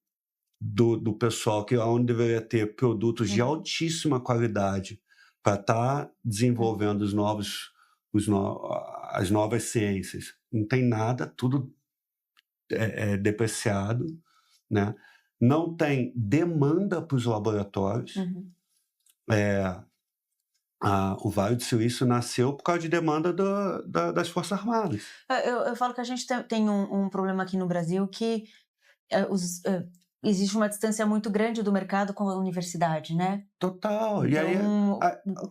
do pessoal, que é onde deveria ter produtos de altíssima qualidade para estar desenvolvendo as novas ciências. Não tem nada, tudo depreciado, né? Não tem demanda para os laboratórios. Uhum. O Vale do Silício nasceu por causa de demanda das Forças Armadas. Eu falo que a gente tem um problema aqui no Brasil que existe uma distância muito grande do mercado com a universidade, né? Total. E aí, Então,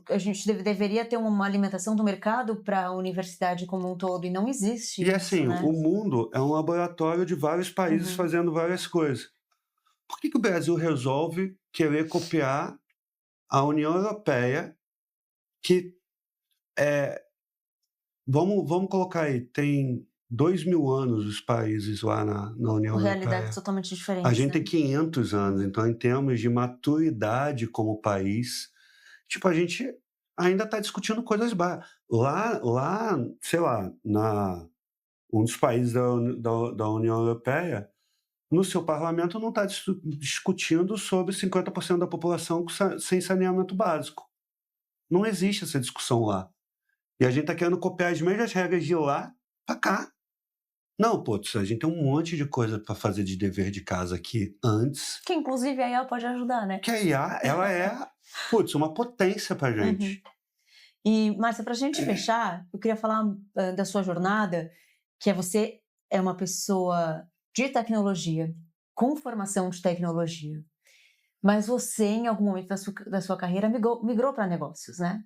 a gente deveria ter uma alimentação do mercado para a universidade como um todo, e não existe isso, assim, né? o mundo é um laboratório de vários países fazendo várias coisas. Por que o Brasil resolve querer copiar a União Europeia, que vamos colocar aí, tem 2.000 anos os países lá na União Realidades Europeia. totalmente A diferentes, gente né? tem 500 anos, então em termos de maturidade como país, tipo, a gente ainda está discutindo coisas básicas. Lá, sei lá, um dos países da União Europeia, no seu parlamento não está discutindo sobre 50% da população sem saneamento básico. Não existe essa discussão lá. E a gente está querendo copiar as mesmas regras de lá para cá. Não, pô, a gente tem um monte de coisa para fazer de dever de casa aqui antes. Que inclusive a IA pode ajudar, né? Que a IA, ela é, uma potência pra gente. E, Márcia, para a gente fechar, eu queria falar da sua jornada, que você é uma pessoa de tecnologia, com formação de tecnologia, mas você, em algum momento da sua carreira, migrou para negócios, né?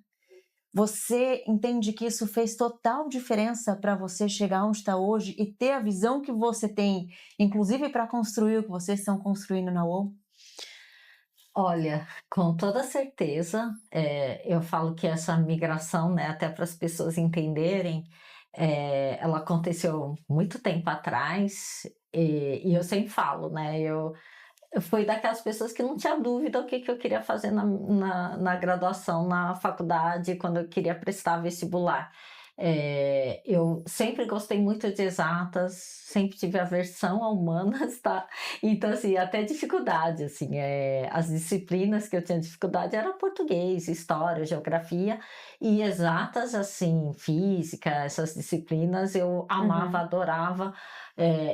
Você entende que isso fez total diferença para você chegar onde está hoje e ter a visão que você tem, inclusive para construir o que vocês estão construindo na UOL? Olha, com toda certeza, eu falo que essa migração, né, até para as pessoas entenderem, ela aconteceu muito tempo atrás, e eu sempre falo, né, eu fui daquelas pessoas que não tinha dúvida o que eu queria fazer na graduação, na faculdade, quando eu queria prestar vestibular. Eu sempre gostei muito de exatas, sempre tive aversão a humanas, tá? Então, assim, até dificuldade, assim, as disciplinas que eu tinha dificuldade eram português, história, geografia, e exatas, assim, física, essas disciplinas eu amava, adorava.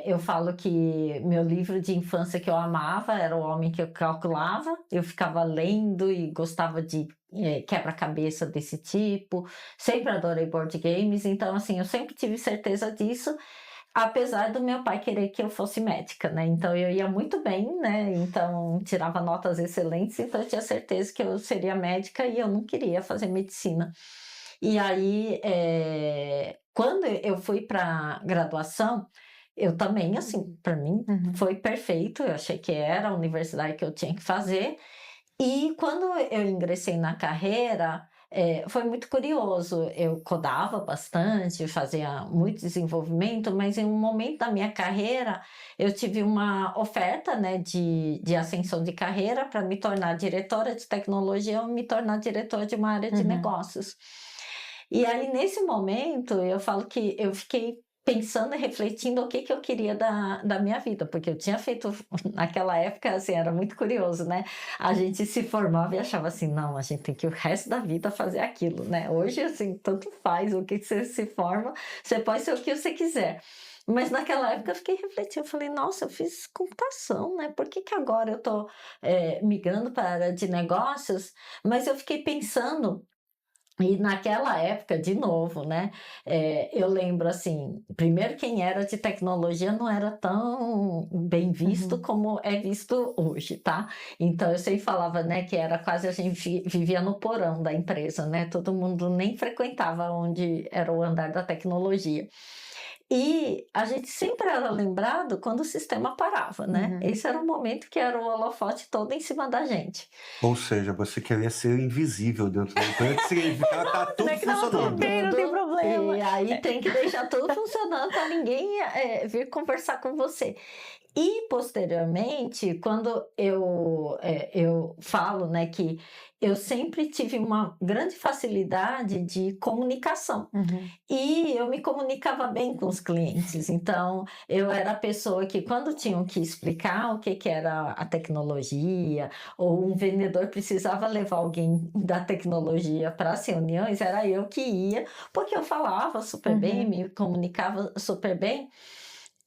Eu falo que meu livro de infância que eu amava era O Homem que eu Calculava. Eu ficava lendo e gostava de quebra-cabeça desse tipo. Sempre adorei board games, então assim, eu sempre tive certeza disso, apesar do meu pai querer que eu fosse médica, né? Então eu ia muito bem, né? Então tirava notas excelentes, então eu tinha certeza que eu seria médica e eu não queria fazer medicina. E aí, quando eu fui para graduação, Eu também, assim, para mim foi perfeito, eu achei que era a universidade que eu tinha que fazer. E quando eu ingressei na carreira, foi muito curioso. Eu codava bastante, fazia muito desenvolvimento, mas em um momento da minha carreira, eu tive uma oferta, né, de ascensão de carreira para me tornar diretora de tecnologia ou me tornar diretora de uma área de negócios. E aí, nesse momento, eu falo que eu fiquei pensando e refletindo o que que eu queria da minha vida, porque eu tinha feito naquela época, assim, era muito curioso, né? A gente se formava e achava assim, não, a gente tem que o resto da vida fazer aquilo, né? Hoje, assim, tanto faz o que você se forma, você pode ser o que você quiser. Mas naquela época eu fiquei refletindo, eu falei, nossa, eu fiz computação, né? Por que que agora eu tô migrando para a área de negócios? Mas eu fiquei pensando e naquela época, de novo, né, eu lembro assim, primeiro quem era de tecnologia não era tão bem visto como é visto hoje, tá. Então eu sempre falava, né, que era quase a gente vivia no porão da empresa, né, todo mundo nem frequentava onde era o andar da tecnologia. E a gente sempre era lembrado quando o sistema parava, né, esse era o momento que era o holofote todo em cima da gente. Ou seja, você queria ser invisível dentro da empresa, que significava que tá tudo Não, que tava tudo funcionando. bem, não tem problema. E aí tem que deixar tudo funcionando para ninguém vir conversar com você. E posteriormente, quando eu falo, né, que eu sempre tive uma grande facilidade de comunicação. E eu me comunicava bem com os clientes, então eu era a pessoa que quando tinham que explicar o que que era a tecnologia, ou um vendedor precisava levar alguém da tecnologia para as reuniões, era eu que ia, porque eu falava super bem, me comunicava super bem.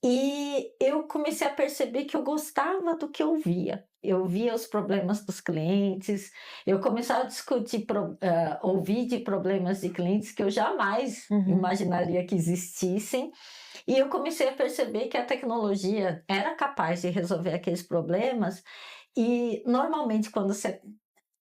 E eu comecei a perceber que eu gostava do que eu via. Eu via os problemas dos clientes, eu começava a discutir, ouvir de problemas de clientes que eu jamais imaginaria que existissem. E eu comecei a perceber que a tecnologia era capaz de resolver aqueles problemas. E normalmente, quando você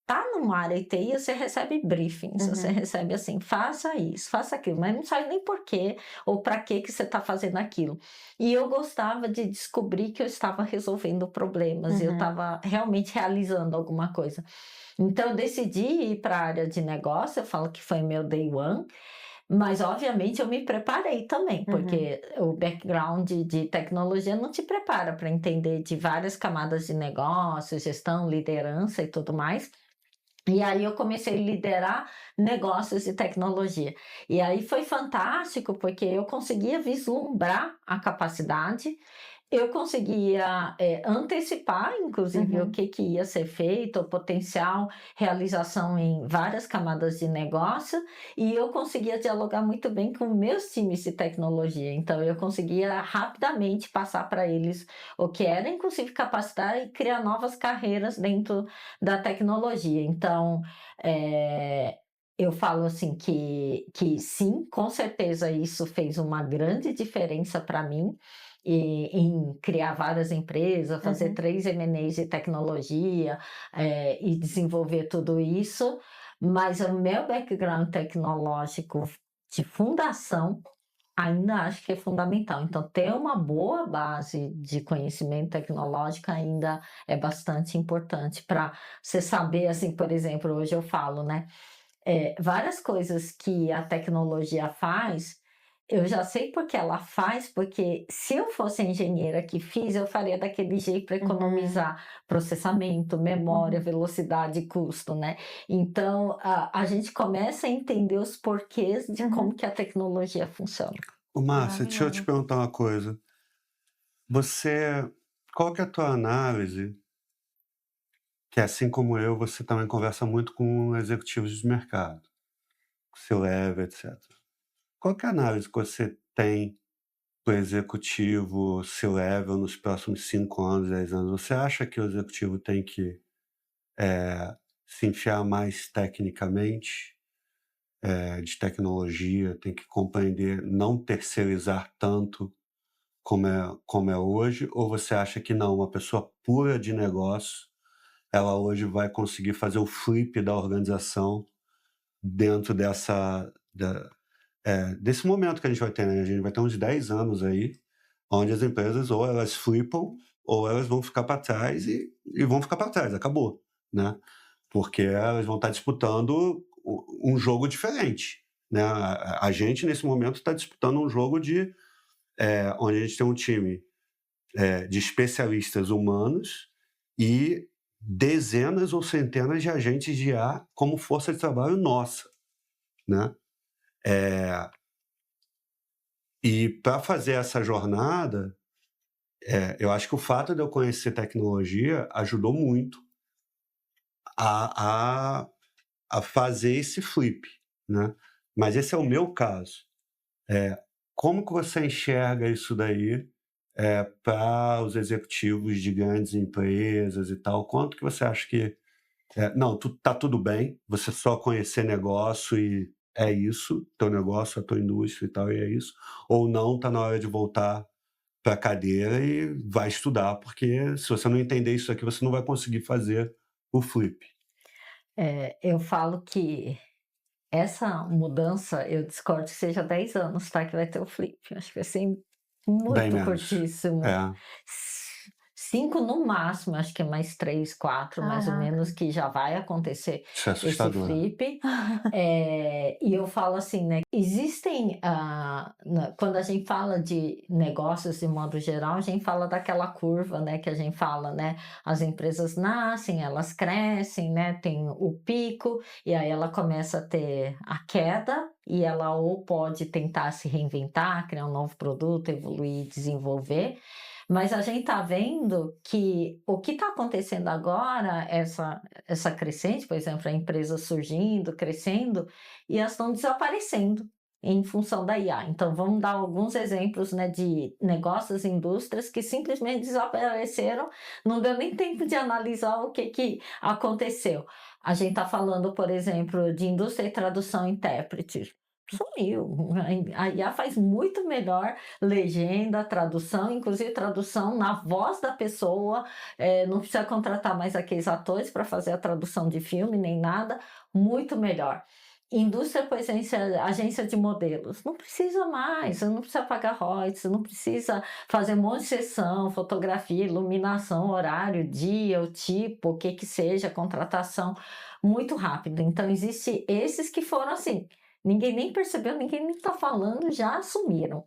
tá numa área TI, você recebe briefings, você recebe assim, faça isso, faça aquilo, mas não sabe nem por quê ou para que você está fazendo aquilo. E eu gostava de descobrir que eu estava resolvendo problemas, eu estava realmente realizando alguma coisa. Então eu decidi ir para a área de negócio, eu falo que foi meu day one, mas obviamente eu me preparei também, porque o background de tecnologia não te prepara para entender de várias camadas de negócio, gestão, liderança e tudo mais. E aí eu comecei a liderar negócios de tecnologia. E aí foi fantástico, porque eu conseguia vislumbrar a capacidade, eu conseguia antecipar, inclusive, o que ia ser feito, o potencial realização em várias camadas de negócio, e eu conseguia dialogar muito bem com meus times de tecnologia. Então, eu conseguia rapidamente passar para eles o que era, inclusive, capacitar e criar novas carreiras dentro da tecnologia. Então, eu falo assim que sim, com certeza isso fez uma grande diferença para mim em criar várias empresas, fazer 3 M&As de tecnologia, e desenvolver tudo isso, mas o meu background tecnológico de fundação ainda acho que é fundamental. Então, ter uma boa base de conhecimento tecnológico ainda é bastante importante para você saber, assim, por exemplo, hoje eu falo, né, várias coisas que a tecnologia faz, eu já sei porque ela faz, porque se eu fosse a engenheira que fiz, eu faria daquele jeito para economizar processamento, memória, velocidade e custo, né? Então, a gente começa a entender os porquês de como que a tecnologia funciona. Ô, Márcia, deixa eu te Maravilhoso. perguntar uma coisa. Qual que é a tua análise? Que assim como eu, você também conversa muito com executivos de mercado, C-level, etc. Qual que é a análise que você tem do executivo C-level nos próximos 5 anos, 10 anos? Você acha que o executivo tem que se enfiar mais tecnicamente, de tecnologia, tem que compreender, não terceirizar tanto como é hoje? Ou você acha que não, uma pessoa pura de negócio, ela hoje vai conseguir fazer o flip da organização dentro desse momento que a gente vai ter, né? A gente vai ter uns 10 anos aí, onde as empresas ou elas flipam ou elas vão ficar para trás e vão ficar para trás, acabou, né? Porque elas vão estar disputando um jogo diferente, né? A gente, nesse momento, está disputando um jogo onde a gente tem um time de especialistas humanos e dezenas ou centenas de agentes de IA como força de trabalho nossa, né? E para fazer essa jornada, eu acho que o fato de eu conhecer tecnologia ajudou muito a fazer esse flip, né? Mas esse é o meu caso. Como que você enxerga isso daí para os executivos de grandes empresas e tal? Quanto que você acha que não, tá tudo bem, você só conhecer negócio e é isso, teu negócio, a tua indústria e tal, e é isso? Ou não, tá na hora de voltar para a cadeira e vai estudar, porque se você não entender isso aqui, você não vai conseguir fazer o flip. Eu falo que essa mudança, eu discordo que seja 10 anos, tá, que vai ter o flip. Eu acho que vai ser Bem muito menos. curtíssimo. É, 5 no máximo, acho que é mais 3, 4, mais ou menos, Caraca. que já vai acontecer isso é esse assustador. flip. E eu falo assim, né, existem, quando a gente fala de negócios de modo geral, a gente fala daquela curva, né, que a gente fala, né, as empresas nascem, elas crescem, né, tem o pico, e aí ela começa a ter a queda, e ela ou pode tentar se reinventar, criar um novo produto, evoluir, desenvolver, mas a gente está vendo que o que está acontecendo agora, essa crescente, por exemplo, a empresa surgindo, crescendo, e elas estão desaparecendo em função da IA. Então, vamos dar alguns exemplos, né, de negócios e indústrias que simplesmente desapareceram, não deu nem tempo de analisar o que aconteceu. A gente está falando, por exemplo, de indústria e tradução e intérprete. Sumiu. A IA faz muito melhor legenda, tradução, inclusive tradução na voz da pessoa, não precisa contratar mais aqueles atores para fazer a tradução de filme nem nada, muito melhor. Indústria com agência de modelos, não precisa mais, você não precisa pagar royalties, você não precisa fazer um monte de sessão, fotografia, iluminação, horário, dia, o tipo, o que que seja, contratação, muito rápido. Então, existe esses que foram assim, ninguém nem percebeu, ninguém nem está falando, já assumiram.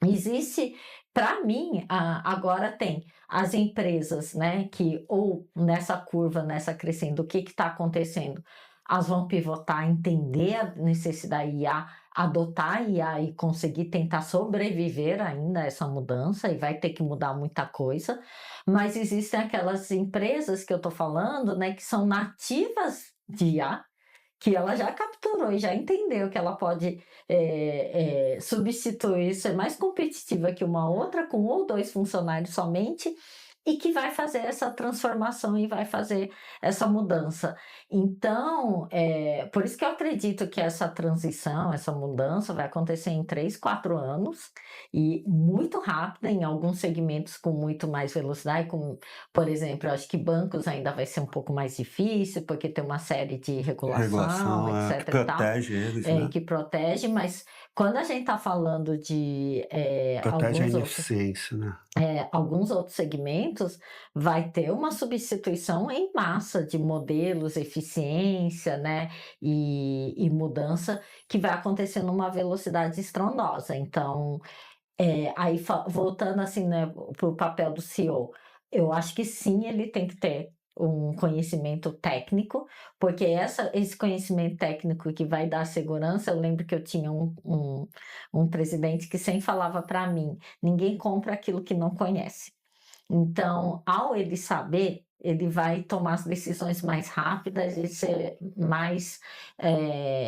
Existe, para mim, agora tem as empresas, né, que ou nessa curva, nessa crescendo, o que está acontecendo? Elas vão pivotar, entender a necessidade da IA, adotar a IA e conseguir tentar sobreviver ainda a essa mudança, e vai ter que mudar muita coisa, mas existem aquelas empresas que eu estou falando, né, que são nativas de IA, que ela já capturou e já entendeu que ela pode substituir, ser mais competitiva que uma outra com 1 ou 2 funcionários somente, e que vai fazer essa transformação e vai fazer essa mudança. Então, por isso que eu acredito que essa transição, essa mudança vai acontecer em 3, 4 anos, e muito rápida, em alguns segmentos com muito mais velocidade, como, por exemplo, eu acho que bancos ainda vai ser um pouco mais difícil, porque tem uma série de regulação, Regulação que etc e tal, protege eles, né? que protege, mas quando a gente está falando de Protege a ineficiência, né? alguns outros segmentos, vai ter uma substituição em massa de modelos, eficiência, né, e mudança, que vai acontecer numa velocidade estrondosa. Então, aí voltando assim, né, para o papel do CEO, eu acho que sim, ele tem que ter um conhecimento técnico, porque esse conhecimento técnico que vai dar segurança. Eu lembro que eu tinha um presidente que sempre falava para mim: ninguém compra aquilo que não conhece. Então, ao ele saber, ele vai tomar as decisões mais rápidas e ser mais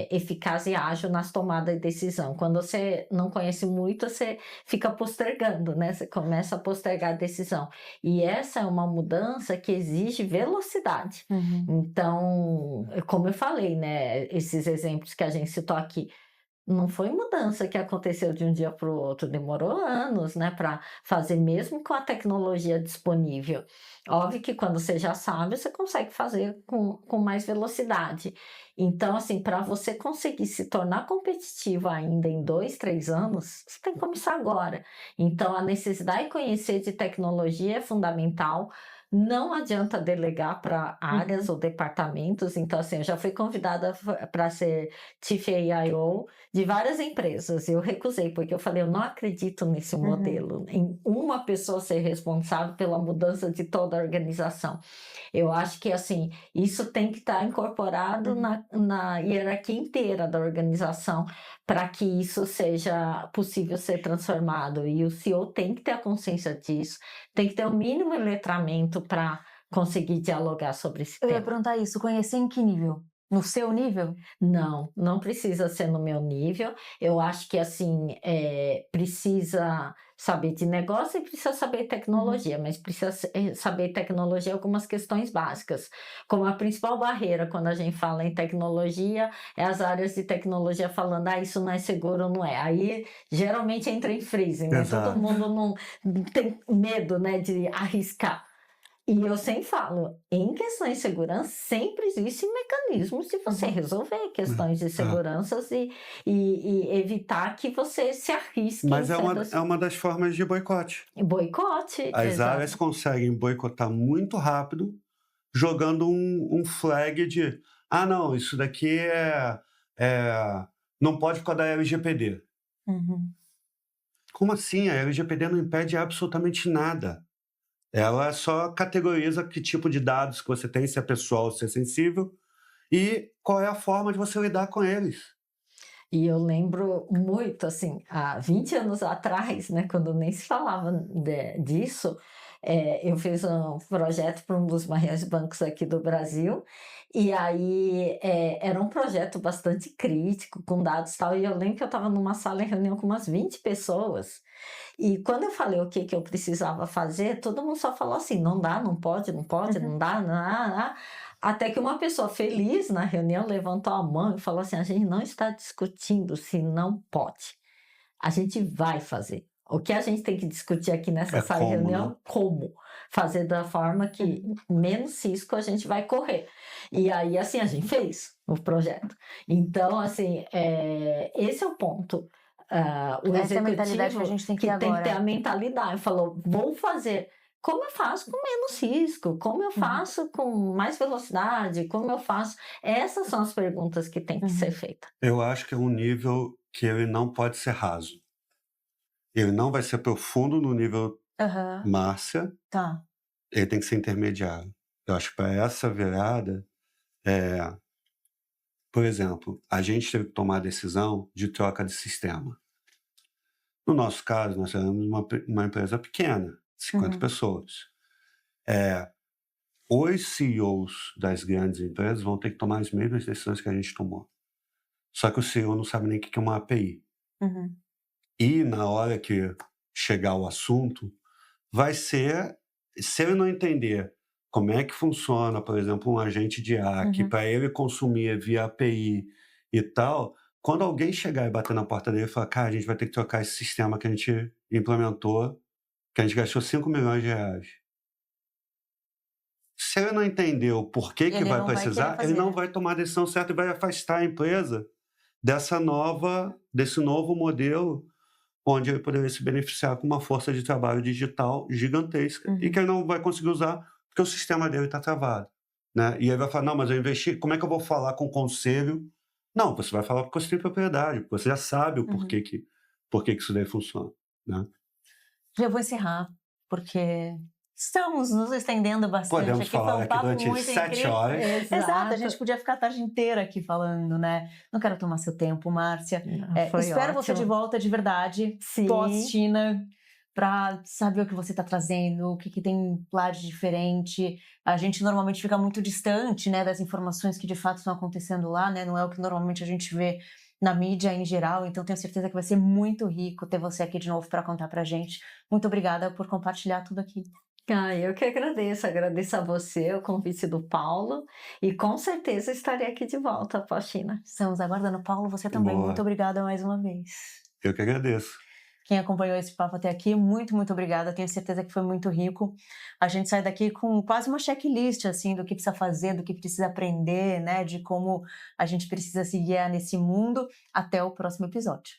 eficaz e ágil nas tomadas de decisão. Quando você não conhece muito, você fica postergando, né? Você começa a postergar a decisão. E essa é uma mudança que exige velocidade. Uhum. Então, como eu falei, né? Esses exemplos que a gente citou aqui, não foi mudança que aconteceu de um dia para o outro, demorou anos, né, para fazer mesmo com a tecnologia disponível. Óbvio que quando você já sabe, você consegue fazer com mais velocidade. Então, assim, para você conseguir se tornar competitivo ainda em 2, 3 anos, você tem que começar agora. Então, a necessidade de conhecer de tecnologia é fundamental. Não adianta delegar para áreas ou departamentos. Então, assim, eu já fui convidada para ser Chief AIO de várias empresas. Eu recusei, porque eu falei, eu não acredito nesse modelo, em uma pessoa ser responsável pela mudança de toda a organização. Eu acho que, assim, isso tem que estar incorporado na hierarquia inteira da organização para que isso seja possível ser transformado. E o CEO tem que ter a consciência disso, tem que ter o mínimo letramento para conseguir dialogar sobre esse Eu ia tema. perguntar isso, conhecer em que nível? No seu nível? Não precisa ser no meu nível. Eu acho que, assim, precisa saber de negócio e precisa saber tecnologia, mas precisa saber tecnologia algumas questões básicas. Como a principal barreira quando a gente fala em tecnologia é as áreas de tecnologia falando, isso não é seguro, não é. Aí, geralmente entra em freeze, né? Exato. Todo mundo não tem medo, né, de arriscar. E eu sempre falo, em questões de segurança, sempre existem mecanismos de você resolver questões de segurança e evitar que você se arrisque Mas em é certas... uma das formas de boicote. Boicote, As exato. áreas conseguem boicotar muito rápido, jogando um flag de não, isso daqui não pode por causa da LGPD. Como assim? A LGPD não impede absolutamente nada. Ela só categoriza que tipo de dados que você tem, se é pessoal ou se é sensível, e qual é a forma de você lidar com eles. E eu lembro muito, assim, há 20 anos atrás, né, quando nem se falava disso, eu fiz um projeto para um dos maiores bancos aqui do Brasil, e aí era um projeto bastante crítico, com dados e tal, e eu lembro que eu estava numa sala em reunião com umas 20 pessoas, e quando eu falei o que eu precisava fazer, todo mundo só falou assim, não dá, não pode, não dá, não. Até que uma pessoa feliz na reunião levantou a mão e falou assim, a gente não está discutindo se não pode, a gente vai fazer. O que a gente tem que discutir aqui nessa sala de reunião, né? como fazer da forma que menos risco a gente vai correr. E aí, assim, a gente fez o projeto. Então, assim, esse é o ponto. O Essa é a mentalidade executivo que a gente tem que que ter tem que ter agora. a mentalidade, falou, vou fazer. Como eu faço com menos risco? Como eu faço com mais velocidade? Como eu faço? Essas são as perguntas que têm que ser feitas. Eu acho que é um nível que ele não pode ser raso. Ele não vai ser profundo no nível Márcia, Tá. ele tem que ser intermediário. Eu acho que para essa virada, por exemplo, a gente teve que tomar a decisão de troca de sistema. No nosso caso, nós éramos uma empresa pequena, 50 pessoas. Os CEOs das grandes empresas vão ter que tomar as mesmas decisões que a gente tomou. Só que o CEO não sabe nem o que é uma API. E na hora que chegar o assunto, vai ser, se ele não entender como é que funciona, por exemplo, um agente de IA, que para ele consumir via API e tal, quando alguém chegar e bater na porta dele e falar, cara, a gente vai ter que trocar esse sistema que a gente implementou, que a gente gastou 5 milhões de reais. Se ele não entender o porquê que vai precisar, ele não vai tomar a decisão certa e vai afastar a empresa desse novo modelo, onde ele poderia se beneficiar com uma força de trabalho digital gigantesca e que ele não vai conseguir usar porque o sistema dele está travado. Né? E aí vai falar, não, mas eu investi, como é que eu vou falar com o conselho? Não, você vai falar porque você tem propriedade, porque você já sabe o porquê que isso daí funciona. Né? Já vou encerrar, porque estamos nos estendendo bastante. Podemos aqui falar foi um aqui papo durante muito 7 incrível. horas. Exato, a gente podia ficar a tarde inteira aqui falando, né? Não quero tomar seu tempo, Márcia. Espero você de volta de verdade, pós-China, para saber o que você está trazendo, o que tem lá de diferente. A gente normalmente fica muito distante, né, das informações que de fato estão acontecendo lá, né? Não é o que normalmente a gente vê na mídia em geral, então tenho certeza que vai ser muito rico ter você aqui de novo para contar pra gente. Muito obrigada por compartilhar tudo aqui. Eu que agradeço a você, o convite do Paulo, e com certeza estarei aqui de volta após China. Estamos aguardando. Paulo, você também. Muito Boa. obrigada mais uma vez. Eu que agradeço. Quem acompanhou esse papo até aqui, muito, muito obrigada. Tenho certeza que foi muito rico. A gente sai daqui com quase uma checklist, assim, do que precisa fazer, do que precisa aprender, né? De como a gente precisa se guiar nesse mundo. Até o próximo episódio.